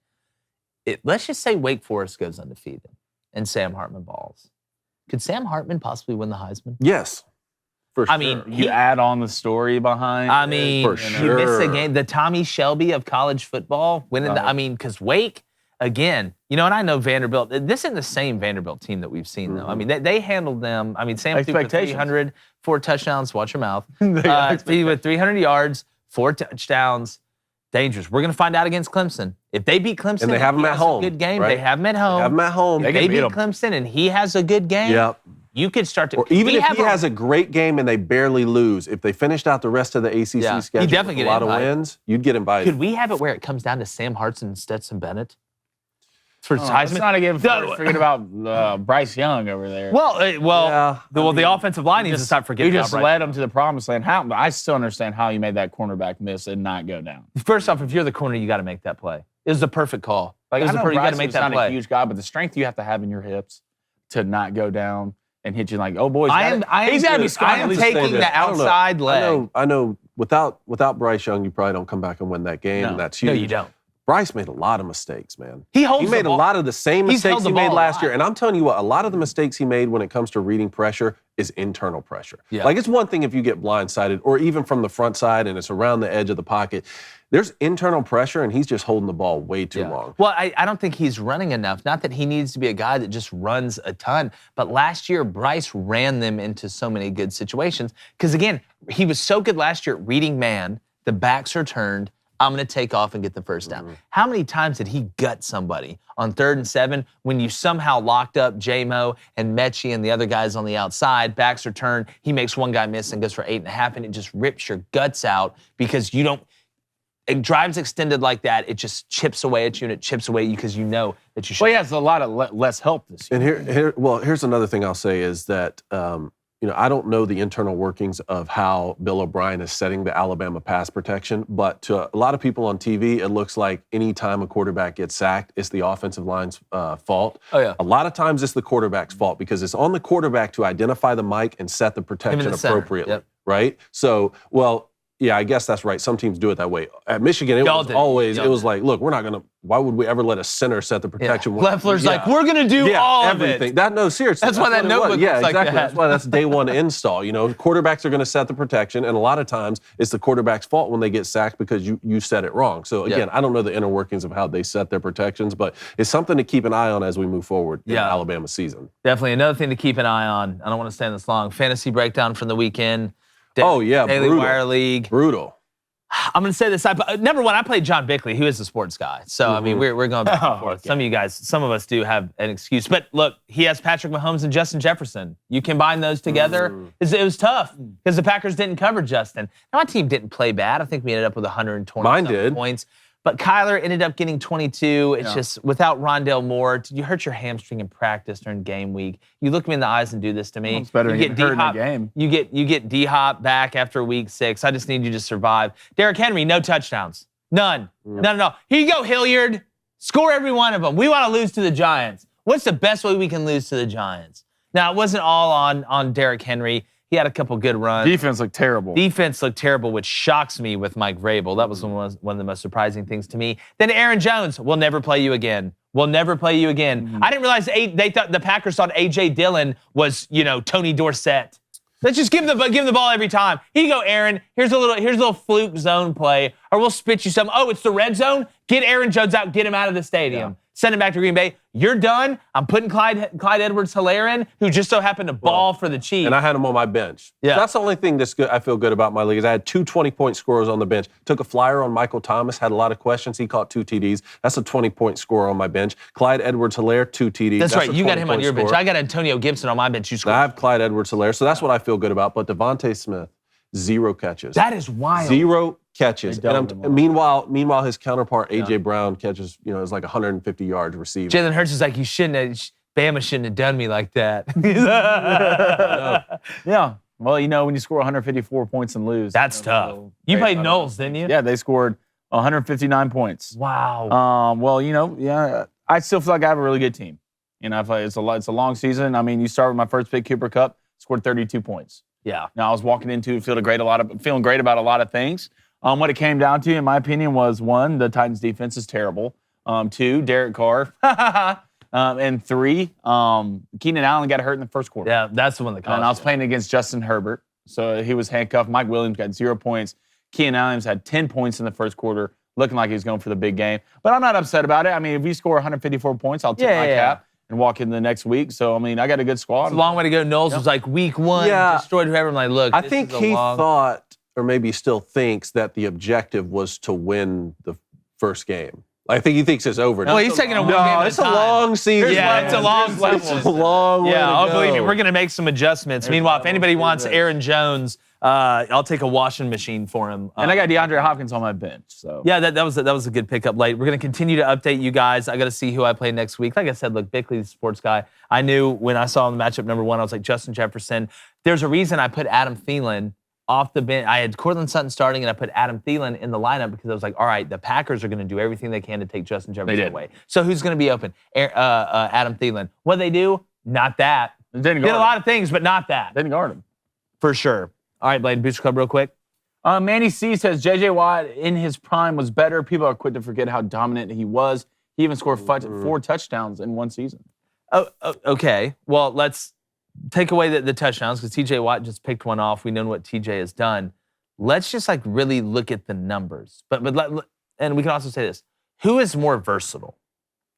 Let's just say Wake Forest goes undefeated and Sam Hartman balls. Could Sam Hartman possibly win the Heisman? Yes. For sure. I mean, you add on the story behind. I mean, for sure. You miss a game. The Tommy Shelby of college football winning. Because Wake, again, and I know Vanderbilt. This isn't the same Vanderbilt team that we've seen, though. I mean, they handled them. I mean, Sam threw for 300, 4 touchdowns. Watch your mouth. With 300 yards, 4 touchdowns. Dangerous. We're going to find out against Clemson. If they beat Clemson, and they have him at home. Good game. Right? They have him at home. If they beat Clemson and he has a good game. Yep. You could start to. Or even if he has a great game and they barely lose, if they finished out the rest of the ACC schedule with a lot of wins, you'd get invited. Could we have it where it comes down to Sam Hartman and Stetson Bennett? For Heisman? Let's not again forget about Bryce Young over there. The offensive line needs to stop forgetting. You just led them to the promised land. I still understand how you made that cornerback miss and not go down. First off, if you're the corner, you got to make that play. It was the perfect call. You got to make that play. A huge guy, but the strength you have to have in your hips to not go down and hit you like, oh boy, he's got to be scoring. I am taking the outside leg. I know. Without Bryce Young, you probably don't come back and win that game, and that's huge. No, you don't. Bryce made a lot of mistakes, man. He made a lot of the same mistakes he made last year. And I'm telling you what, a lot of the mistakes he made when it comes to reading pressure is internal pressure. Yeah. Like, it's one thing if you get blindsided or even from the front side and it's around the edge of the pocket. There's internal pressure, and he's just holding the ball way too long. Well, I don't think he's running enough. Not that he needs to be a guy that just runs a ton. But last year, Bryce ran them into so many good situations. Because, again, he was so good last year at reading man. The backs are turned. I'm going to take off and get the first down. How many times did he gut somebody on 3rd and 7 when you somehow locked up J-Mo and Mechie and the other guys on the outside, backs are turned, he makes one guy miss and goes for 8.5, and it just rips your guts out because you don't, it drives extended like that, it just chips away at you and it chips away at you because you know that you should. Well, he has a lot of less help this year. And here's another thing I'll say is that, I don't know the internal workings of how Bill O'Brien is setting the Alabama pass protection, but to a lot of people on TV, it looks like any time a quarterback gets sacked, it's the offensive line's fault. Oh, yeah. A lot of times it's the quarterback's fault because it's on the quarterback to identify the mic and set the protection appropriately, right? So, yeah, I guess that's right. Some teams do it that way. At Michigan, it was like, look, we're not going to, why would we ever let a center set the protection? Yeah. Leffler's like, we're going to do all everything. of it. No, seriously. That's why that notebook looks exactly. like that. That's why that's day one install. Quarterbacks are going to set the protection, and a lot of times it's the quarterback's fault when they get sacked because you set it wrong. So, again, I don't know the inner workings of how they set their protections, but it's something to keep an eye on as we move forward in the Alabama season. Definitely. Another thing to keep an eye on. I don't want to stay this long. Fantasy breakdown from the weekend. Daily Wire League. Brutal. I'm going to say this. Number one, I played John Bickley, who is a sports guy. So, I mean, we're going back and forth. Okay. Some of us do have an excuse. But, look, he has Patrick Mahomes and Justin Jefferson. You combine those together, it was tough because the Packers didn't cover Justin. Now, my team didn't play bad. I think we ended up with 120 points. But Kyler ended up getting 22. It's just without Rondale Moore, you hurt your hamstring in practice during game week. You look me in the eyes and do this to me. Well, it's better you than getting hurt in a game. You get D-Hop back after week 6. I just need you to survive. Derrick Henry, no touchdowns. None. No. Here you go, Hilliard. Score every one of them. We want to lose to the Giants. What's the best way we can lose to the Giants? Now, it wasn't all on Derrick Henry. He had a couple good runs. Defense looked terrible. Defense looked terrible, which shocks me with Mike Vrabel. That was one of the most surprising things to me. Then Aaron Jones, we'll never play you again. We'll never play you again. I didn't realize they thought the Packers thought A.J. Dillon was, Tony Dorsett. Let's just give him the ball every time. Here you go, Aaron. Here's a little fluke zone play, or we'll spit you some. Oh, it's the red zone? Get Aaron Jones out. Get him out of the stadium. Yeah. Send him back to Green Bay. You're done. I'm putting Clyde Edwards-Helaire in, who just so happened to ball for the Chiefs. And I had him on my bench. Yeah. So that's the only thing that's good. I feel good about my league is I had 2 20-point scorers on the bench. Took a flyer on Michael Thomas, had a lot of questions. He caught 2 TDs. That's a 20-point scorer on my bench. Clyde Edwards-Helaire, 2 TDs. That's right. You got him on your bench. I got Antonio Gibson on my bench. You scored. I have Clyde Edwards-Helaire, so that's what I feel good about. But Devontae Smith, 0 catches. That is wild. 0 catches. And meanwhile, his counterpart, A.J. Brown, catches, is like 150 yards receiving. Jalen Hurts is like, Bama shouldn't have done me like that. Yeah. Well, when you score 154 points and lose. That's tough. You played Knowles, didn't you? Yeah, they scored 159 points. Wow. Well, I still feel like I have a really good team. It's a long season. I mean, you start with my first pick, Cooper Kupp, scored 32 points. Yeah. Now, I was walking into feeling great about a lot of things. What it came down to, in my opinion, was 1, the Titans' defense is terrible. 2, Derek Carr. And 3, Keenan Allen got hurt in the first quarter. Yeah, that's the one that cost. And I was playing against Justin Herbert, so he was handcuffed. Mike Williams got 0 points. Keenan Allen had 10 points in the first quarter, looking like he was going for the big game. But I'm not upset about it. I mean, if we score 154 points, I'll tip my cap and walk in the next week. So, I mean, I got a good squad. It's a long way to go. Knowles was like week 1, destroyed whoever. I'm like, look, I think he thought, or maybe still thinks, that the objective was to win the first game. I think he thinks it's over. Well, he's taking a one game at a time. It's a long season. Yeah, it's a long season. It's a long way to go. Believe me, we're going to make some adjustments. Meanwhile, if anybody wants Aaron Jones, I'll take a washing machine for him. And I got DeAndre Hopkins on my bench. So yeah, that was a good pickup late. We're going to continue to update you guys. I got to see who I play next week. Like I said, look, Bickley, the sports guy. I knew when I saw him matchup number 1, I was like, Justin Jefferson. There's a reason I put Adam Thielen off the bench. I had Courtland Sutton starting, and I put Adam Thielen in the lineup because I was like, all right, the Packers are going to do everything they can to take Justin Jefferson away. So who's going to be open? Adam Thielen. What they do? Not that. Did a lot of things, but not that. Didn't guard him. For sure. All right, Blade, Booster Club real quick. Manny C says, J.J. Watt in his prime was better. People are quick to forget how dominant he was. He even scored 4 touchdowns in one season. Oh, okay. Well, let's take away the touchdowns because T.J. Watt just picked one off. We know what T.J. has done. Let's just really look at the numbers. And we can also say this: who is more versatile?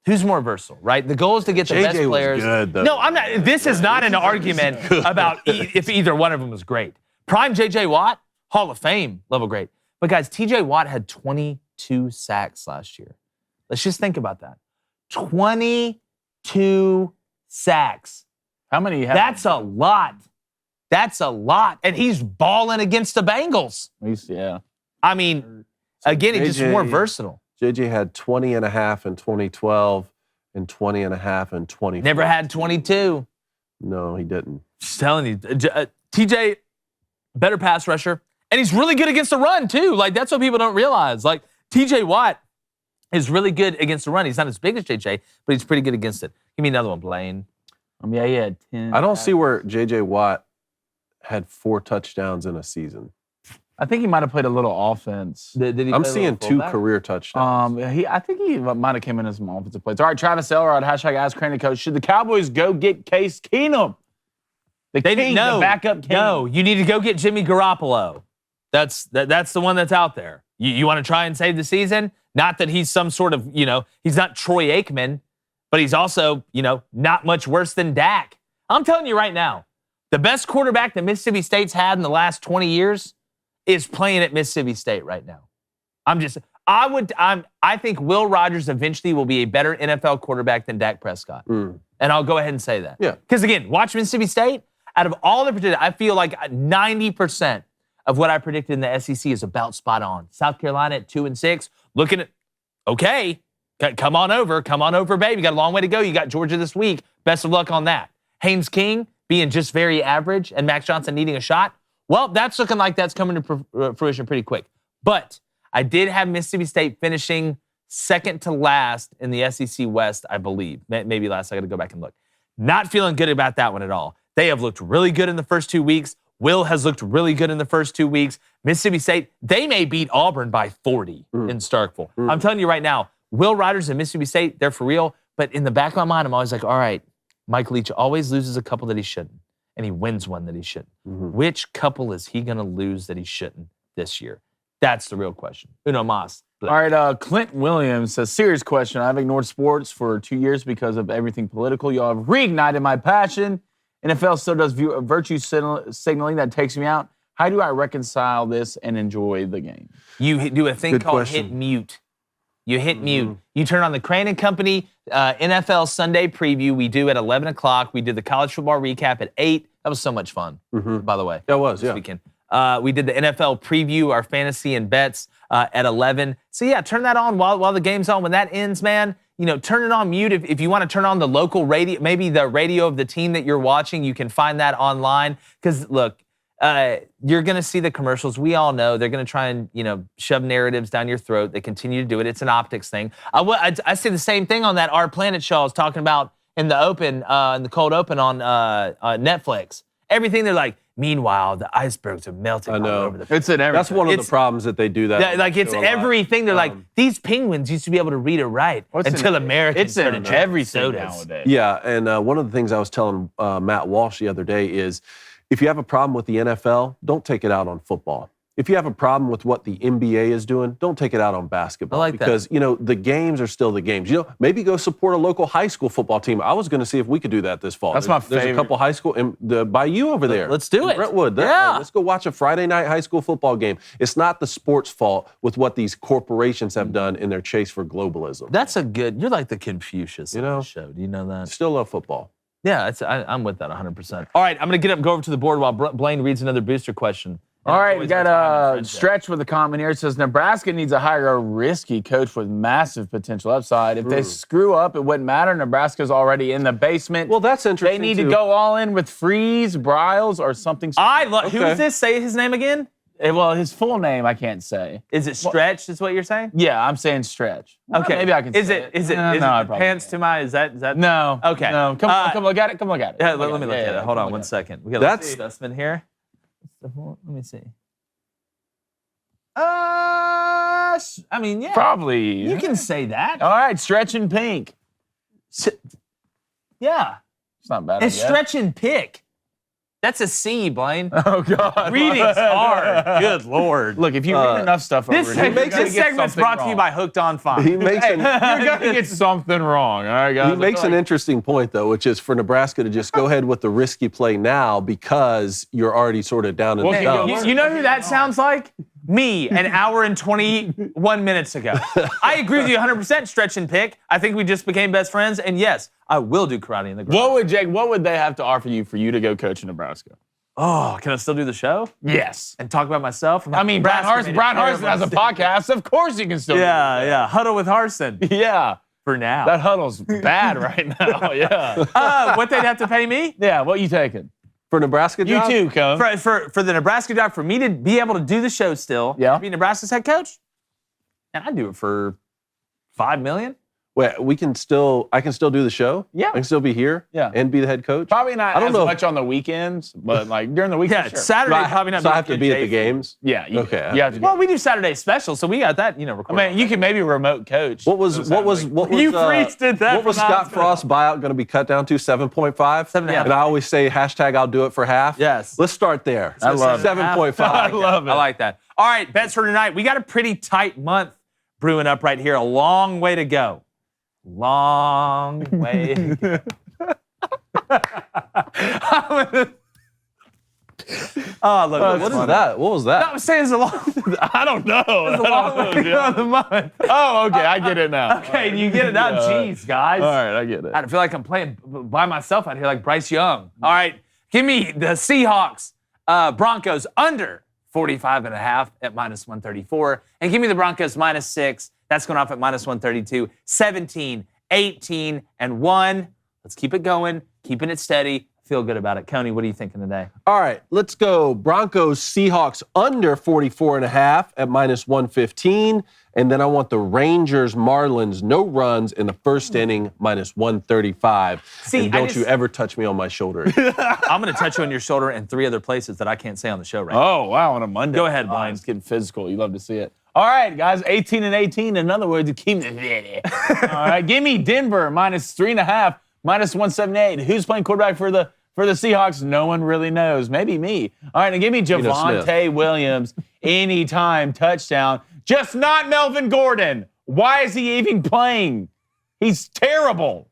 Who's more versatile, right? The goal is to get the best players. Was good, though. No, I'm not. This is not an argument about if either one of them was great. Prime J.J. Watt, Hall of Fame level great. But guys, T.J. Watt had 22 sacks last year. Let's just think about that. 22 sacks. How many? That's a lot. That's a lot. And he's balling against the Bengals. Yeah. I mean, again, he's just more versatile. JJ had 20 and a half in 2012 and 20 and a half in 20. Never had 22. No, he didn't. Just telling you. TJ, better pass rusher. And he's really good against the run, too. That's what people don't realize. TJ Watt is really good against the run. He's not as big as JJ, but he's pretty good against it. Give me another one, Blaine. Yeah, he had 10. I don't see where J.J. Watt had 4 touchdowns in a season. I think he might have played a little offense. I'm seeing 2 career touchdowns. I think he might have came in as some offensive plays. All right, Travis Elrod, #AskCranny Should the Cowboys go get Case Keenum? The backup king. No, you need to go get Jimmy Garoppolo. That's the one that's out there. You want to try and save the season? Not that he's some sort of, he's not Troy Aikman, but he's also, not much worse than Dak. I'm telling you right now, the best quarterback that Mississippi State's had in the last 20 years is playing at Mississippi State right now. I think Will Rogers eventually will be a better NFL quarterback than Dak Prescott. And I'll go ahead and say that. Yeah. Because again, watch Mississippi State. Out of all the predicted, I feel like 90% of what I predicted in the SEC is about spot on. South Carolina at 2-6. Looking at Okay, come on over, babe. You got a long way to go. You got Georgia this week. Best of luck on that. Haynes King being just very average and Max Johnson needing a shot. Well, that's looking like that's coming to fruition pretty quick. But I did have Mississippi State finishing second to last in the SEC West, I believe. Maybe last. I got to go back and look. Not feeling good about that one at all. They have looked really good in the first 2 weeks. Will has looked really good in the first 2 weeks. Mississippi State, they may beat Auburn by 40 in Starkville. I'm telling you right now, Will Riders and Mississippi State, they're for real. But in the back of my mind, I'm always like, all right, Mike Leach always loses a couple that he shouldn't, and he wins one that he shouldn't. Which couple is he going to lose that he shouldn't this year? That's the real question. Uno mas. All right, Clint Williams says, serious question. I've ignored sports for 2 years because of everything political. Y'all have reignited my passion. NFL still does virtue signaling that takes me out. How do I reconcile this and enjoy the game? You do a thing called hit mute. You hit mute. You turn on the Crane & Company NFL Sunday preview. We do at 11 o'clock. We did the college football recap at 8. That was so much fun, by the way. That was, this weekend. We did the NFL preview, our fantasy and bets at 11. So, yeah, turn that on while the game's on. When that ends, man, turn it on mute. If you want to turn on the local radio, maybe the radio of the team that you're watching, you can find that online. Because, look, you're going to see the commercials. We all know they're going to try and, shove narratives down your throat. They continue to do it. It's an optics thing. I say the same thing on that Our Planet show I was talking about in the open, in the cold open on Netflix. Everything they're like, meanwhile, the icebergs are melting all over the place. It's in everything. That's one of the problems that they do that. It's everything. They're like, these penguins used to be able to read or write until Americans started drinking everything sodas. nowadays. Yeah, and one of the things I was telling Matt Walsh the other day is, if you have a problem with the NFL, don't take it out on football. If you have a problem with what the NBA is doing, don't take it out on basketball. I like because, the games are still the games. Maybe go support a local high school football team. I was going to see if we could do that this fall. That's my favorite. There's a couple high school by you over there. Let's do it. Brentwood. Let's go watch a Friday night high school football game. It's not the sport's fault with what these corporations have done in their chase for globalism. That's you're like the Confucius of the show. Do you know that? Still love football. Yeah, I'm with that 100%. All right, I'm going to get up and go over to the board while Blaine reads another booster question. All right, we got a Stretch with a comment here. It says, Nebraska needs to hire a risky coach with massive potential upside. If they screw up, it wouldn't matter. Nebraska's already in the basement. Well, that's interesting, They need to go all in with Freeze, Bryles, or something. Who is this? Say his name again. Well, his full name I can't say. Is it Stretch? Is what you're saying? Yeah, I'm saying Stretch. Okay, maybe I can. Is say it? Is it pants to my? Is that? No. Okay. No. Come look at it. Come look at it. Yeah, let me look at it. Hold on one second. We got a specimen here. Let me see. I mean, yeah. Probably. You can say that. All right, Stretch and Pink. Yeah. It's not bad. And Stretch and Pick. That's a C, Blaine. Oh, God. Reading's hard. Good Lord. Look, if you read enough stuff over here, this segment's brought to you by Hooked on Fun. He makes you're going to get something wrong. All right, guys. He makes an interesting point, though, which is for Nebraska to just go ahead with the risky play now because you're already sort of down in the dumps. You know who that sounds like? Me, an hour and 21 minutes ago. I agree with you 100%, Stretch and Pick. I think we just became best friends. And yes, I will do karate in the garage. What would they have to offer you for you to go coach in Nebraska? Oh, can I still do the show? Yes. And talk about myself? I mean, Brian Harsin has a podcast. Of course you can still do it. Yeah. Huddle with Harsin. Yeah. For now. That huddle's bad right now. Yeah. What they'd have to pay me? Yeah, what you taking? For Nebraska job? You too, Cone. For the Nebraska job, for me to be able to do the show still, be Nebraska's head coach, and I'd do it for $5 million. Wait, I can still do the show? Yeah. I can still be here? Yeah. And be the head coach? Probably not as much on the weekends, but like during the week. Yeah, sure. Saturday probably not. So I have to be at the games? Yeah. Okay. You have to well, we do Saturday special, so we got that, recorded. I mean, you can maybe remote coach. What was you Freeze did that. What was Scott Frost's buyout going to be cut down to? 7.5? 7.5. And I always say hashtag I'll do it for half. Yes. Let's start there. I love 7.5. I love it. I like that. All right, bets for tonight. We got a pretty tight month brewing up right here. A long way to go. Long way to go. Oh, look. What is that? What was that? I was saying it's a long. I don't know. It's a long way to go of the month. Oh, okay. I get it now. Okay, you get it now. Jeez, guys. All right, I get it. I feel like I'm playing by myself out here like Bryce Young. All right, give me the Seahawks, Broncos under 45.5 at -134. And give me the Broncos -6. That's going off at minus 132. 17, 18, and 1. Let's keep it going, keeping it steady. Feel good about it. Coney, what are you thinking today? All right, let's go Broncos Seahawks under 44.5 at minus 115. And then I want the Rangers Marlins no runs in the first inning minus 135. See, and don't you ever touch me on my shoulder. I'm going to touch you on your shoulder in 3 other places that I can't say on the show right now. Oh, wow, on a Monday. Go ahead, Blaine. It's getting physical. You love to see it. All right, guys, 18 and 18. In other words, keep it. All right, give me Denver minus 3.5, minus 178. Who's playing quarterback for the Seahawks? No one really knows. Maybe me. All right, and give me Javonte Williams anytime touchdown. Just not Melvin Gordon. Why is he even playing? He's terrible.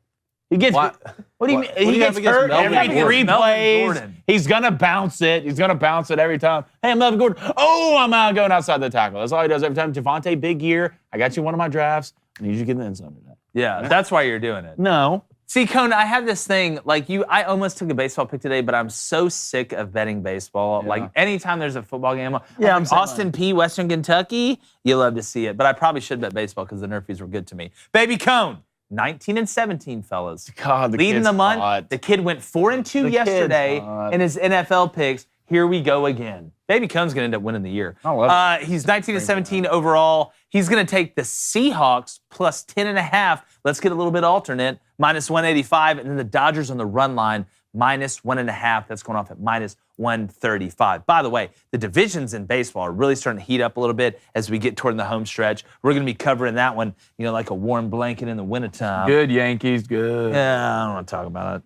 He gets. What do you mean? He gets hurt every 3 plays. He's gonna bounce it. He's gonna bounce it every time. Hey, I'm Melvin Gordon. Oh, I'm out going outside the tackle. That's all he does every time. Javonte, big year. I got you one of my drafts. I need you to get in the end zone today. Yeah, that's why you're doing it. No. See, Cone, I have this thing, like you, I almost took a baseball pick today, but I'm so sick of betting baseball. Yeah. Like, anytime there's a football game, I'm like, Austin P, Western Kentucky, you love to see it. But I probably should bet baseball because the Nerfies were good to me. Baby Cone, 19 and 17, fellas. God, the leading kid's the month. hot. The kid went 4-2 yesterday in his NFL picks. Here we go again. Baby Cone's going to end up winning the year. I love it. He's 19 and 17 overall. He's going to take the Seahawks plus 10.5. Let's get a little bit alternate. Minus 185. And then the Dodgers on the run line, minus 1.5. That's going off at minus 135. By the way, the divisions in baseball are really starting to heat up a little bit as we get toward the home stretch. We're going to be covering that one, like a warm blanket in the wintertime. Good Yankees, good. Yeah, I don't want to talk about it.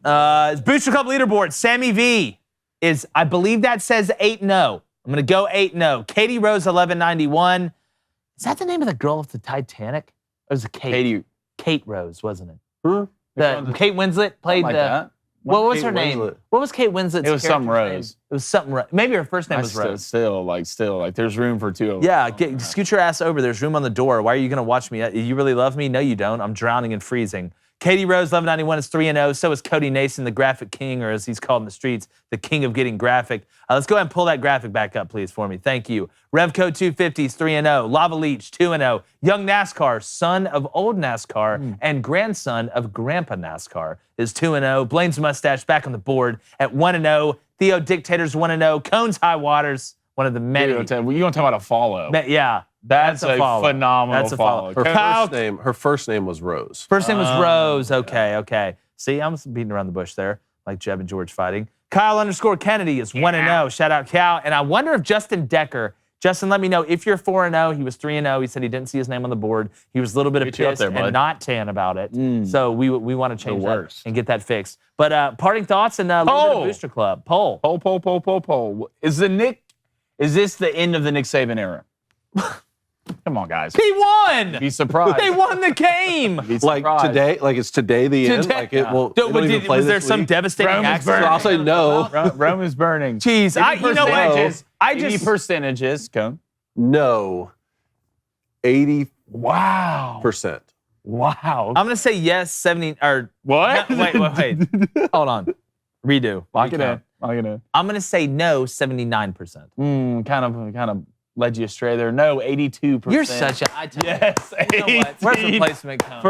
It's Booster Club leaderboard. Sammy V is, I believe that says 8-0. I'm going to go 8-0. Katie Rose, 1191. Is that the name of the girl of the Titanic? Or was it Kate? Kate Rose, wasn't it? Hmm? Kate Winslet played like the... that. What was her name? What was Kate Winslet's It was something character's Rose. name? It was something Rose. Maybe her first name was Rose. Still, there's room for 2 of them. Yeah, scoot your ass over. There's room on the door. Why are you going to watch me? You really love me? No, you don't. I'm drowning and freezing. Katie Rose, 1191 is 3-0. So is Cody Nason, the graphic king, or as he's called in the streets, the king of getting graphic. Let's go ahead and pull that graphic back up, please, for me. Thank you. Revco 250 is 3-0. Lava Leech, 2-0. Young NASCAR, son of old NASCAR and grandson of Grandpa NASCAR, is 2-0. Blaine's Mustache back on the board at 1-0. Theo Dictator's 1-0. Cone's High Waters, one of the many. You want to talk about a follow. Yeah. That's a follow. phenomenal That's a follow. Her first name was Rose. First name was Rose. Okay. See, I'm beating around the bush there, like Jeb and George fighting. Kyle_Kennedy is 1-0. Shout out Cal. And I wonder if Justin, let me know if you're 4-0. He was 3-0. He said he didn't see his name on the board. He was a little bit pissed and not tan about it. So we want to change that and get that fixed. But parting thoughts and a little bit of Booster Club. Poll. Is this the end of the Nick Saban era? Come on, guys. He won. Be surprised. They won the game. Like today, is today the end? Like it won't. Was there some devastating accident? I'll say no. Rome is burning. Jeez, you know what? I just percentages. Come. No. 80%. Wow. Wow. I'm gonna say yes. 70 or what? No, wait. Hold on. Redo. Lock it in. I'm gonna say no. 79%. Kind of led you astray there. No, 82%. You're such a. Yes. You know what? Where's replacement come?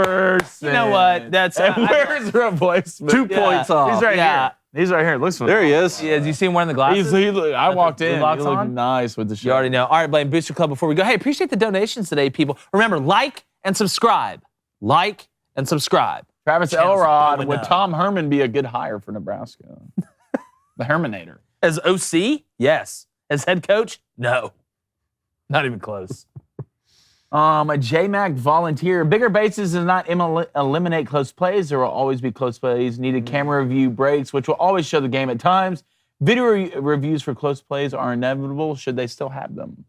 You know what? That's where's replacement? 2 points off. He's right here. He's right here. Listen. There he is. Yeah, do you see him wearing the glasses? I walked in. He locks looked on? nice with the shirt. You already know. All right, Blaine, Booster Club, before we go. Hey, appreciate the donations today, people. Remember, like and subscribe. Like and subscribe. Travis Channel's Elrod, going would up. Tom Herman be a good hire for Nebraska? The Hermanator. As OC? Yes. As head coach? No. Not even close. A J-Mac volunteer. Bigger bases does not eliminate close plays. There will always be close plays. Needed camera review breaks, which will always show the game at times. Video reviews for close plays are inevitable. Should they still have them?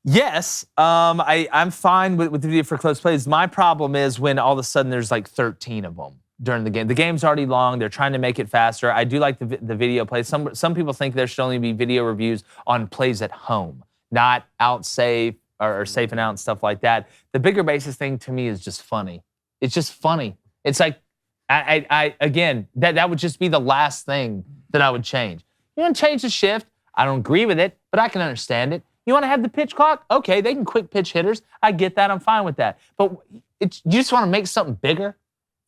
Yes. I'm fine with the video for close plays. My problem is when all of a sudden there's like 13 of them during the game. The game's already long. They're trying to make it faster. I do like the video plays. Some people think there should only be video reviews on plays at home, not out safe or safe and out and stuff like that. The bigger bases thing to me is just funny. It's just funny. It's like, again, that would just be the last thing that I would change. You want to change the shift? I don't agree with it, but I can understand it. You want to have the pitch clock? Okay, they can quick pitch hitters. I get that. I'm fine with that. But you just want to make something bigger?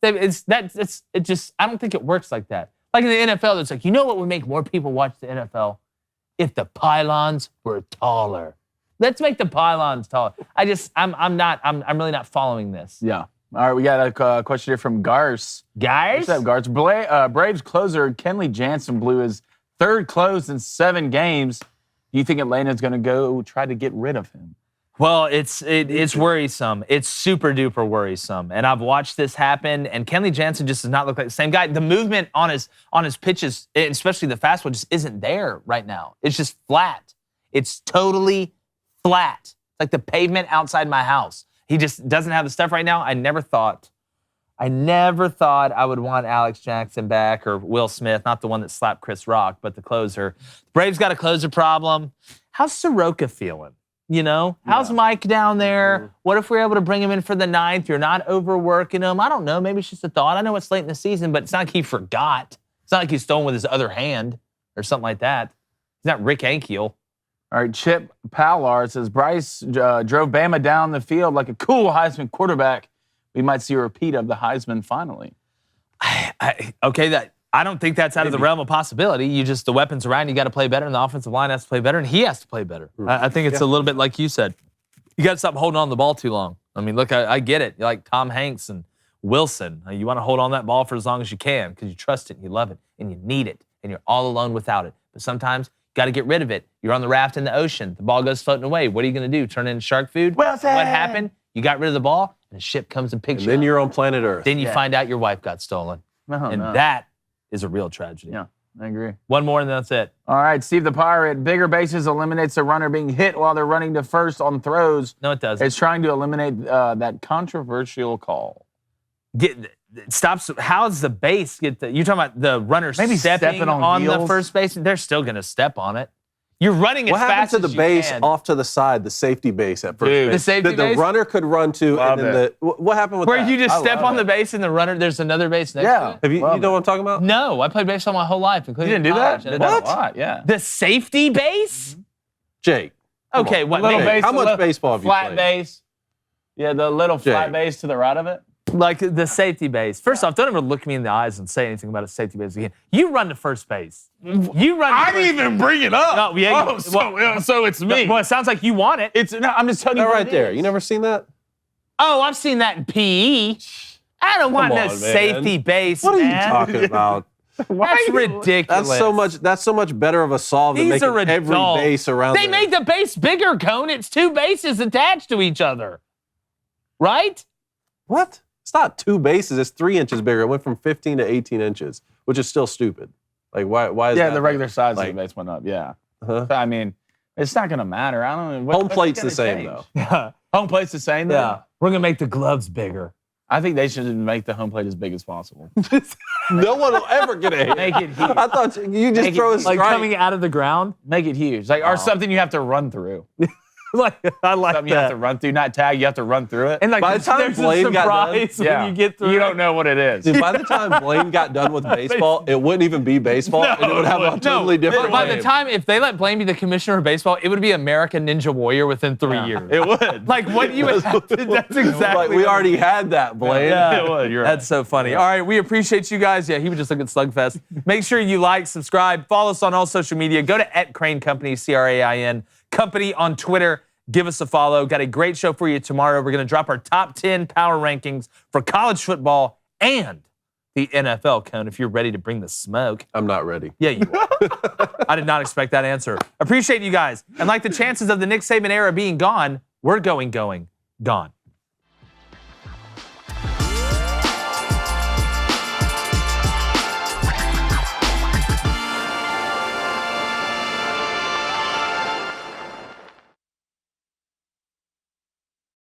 I don't think it works like that. Like in the NFL, it's like, you know what would make more people watch the NFL? If the pylons were taller. Let's make the pylons taller. I'm really not following this. Yeah. All right, we got a question here from Garce. Guys? What's up, Garce? Braves closer Kenley Jansen blew his third close in 7 games. Do you think Atlanta's going to go try to get rid of him? Well, it's worrisome. It's super duper worrisome. And I've watched this happen, and Kenley Jansen just does not look like the same guy. The movement on his pitches, especially the fastball, just isn't there right now. It's just flat. It's totally flat. It's like the pavement outside my house. He just doesn't have the stuff right now. I never thought I would want Alex Jackson back or Will Smith, not the one that slapped Chris Rock, but the closer. The Braves got a closer problem. How's Soroka feeling? You know, how's Mike down there? What if we're able to bring him in for the 9th? You're not overworking him. I don't know. Maybe it's just a thought. I know it's late in the season, but it's not like he forgot. It's not like he's throwing with his other hand or something like that. He's not Rick Ankiel. All right, Chip Pallar says, Bryce drove Bama down the field like a cool Heisman quarterback. We might see a repeat of the Heisman finally. I don't think that's out of the realm of possibility. The weapons around, you got to play better, and the offensive line has to play better, and he has to play better. I think it's a little bit like you said. You got to stop holding on to the ball too long. I mean, look, I get it. You're like Tom Hanks and Wilson. You want to hold on that ball for as long as you can because you trust it, and you love it, and you need it, and you're all alone without it. But sometimes you got to get rid of it. You're on the raft in the ocean. The ball goes floating away. What are you going to do? Turn it into shark food? Wilson! What happened? You got rid of the ball, and the ship comes and picks you And then up. you're on planet Earth. Then you find out your wife got stolen. That is a real tragedy. Yeah, I agree. One more and that's it. All right, Steve the Pirate. Bigger bases eliminates the runner being hit while they're running to first on throws. No, it doesn't. It's trying to eliminate that controversial call. Stops. How's the base get the? You're talking about the runner stepping on the first base. They're still going to step on it. You're running as what happened fast to the as you base can. off to the side, the safety base at first base? The safety that base? the runner could run to, Love and then what happened with Where that? you just I step love on it. the base and the runner, there's another base next to it? Have you know what I'm talking about? No, I played baseball my whole life, including You didn't do that? college. I did that a lot, yeah. The safety base? Jake. come Okay, on. what Little maybe- base, How much baseball have you flat played? base. Yeah, the little flat Jay. base to the right of it. Like the safety base. First off, don't ever look me in the eyes and say anything about a safety base again. You run to first base. You run. I didn't even bring it up. No, yeah, Oh, so it's me. Well, it sounds like you want it. I'm just telling you That what right it there. is. You never seen that? Oh, I've seen that in PE. I don't want Come no on, man. safety base, What are you man. talking about? That's ridiculous. That's so much better of a solve than These making are every adults. base around. They made the base bigger, Cone. It's two bases attached to each other. Right? What? It's not two bases. It's 3 inches bigger. It went from 15 to 18 inches, which is still stupid. Like, why is that? Yeah, the regular size of like- the base went up. Yeah. Huh? I mean, it's not going to matter. I don't know. Home what's plate's gonna the same, change? though. Yeah. Home plate's the same, though? Yeah. We're going to make the gloves bigger. I think they should make the home plate as big as possible. No one will ever get a hit. Make it huge. I thought you just Make throw a it strike. Like coming out of the ground. Make it huge. Like, or something you have to run through. Like I like Something you have that. to run through, not tag, you have to run through it. And like By the time there's Blaine a got done- surprise when you get through. You don't know what it is. Dude, by the time Blaine got done with baseball, it wouldn't even be baseball, and it would have a totally different By name. the time, if they let Blaine be the commissioner of baseball, it would be American Ninja Warrior within 3 years. It would. Like what you would have to, that's exactly Like, we what- already had that, Blaine. Yeah. It would. You're right. That's so funny. All right, we appreciate you guys. Yeah, he was just looking at Slugfest. Make sure you like, subscribe, follow us on all social media. Go to @Crane Company, CRAIN Company on Twitter. Give us a follow. Got a great show for you tomorrow. We're going to drop our top 10 power rankings for college football and the NFL, Cone, if you're ready to bring the smoke. I'm not ready. Yeah, you are. I did not expect that answer. Appreciate you guys. And like the chances of the Nick Saban era being gone, we're gone.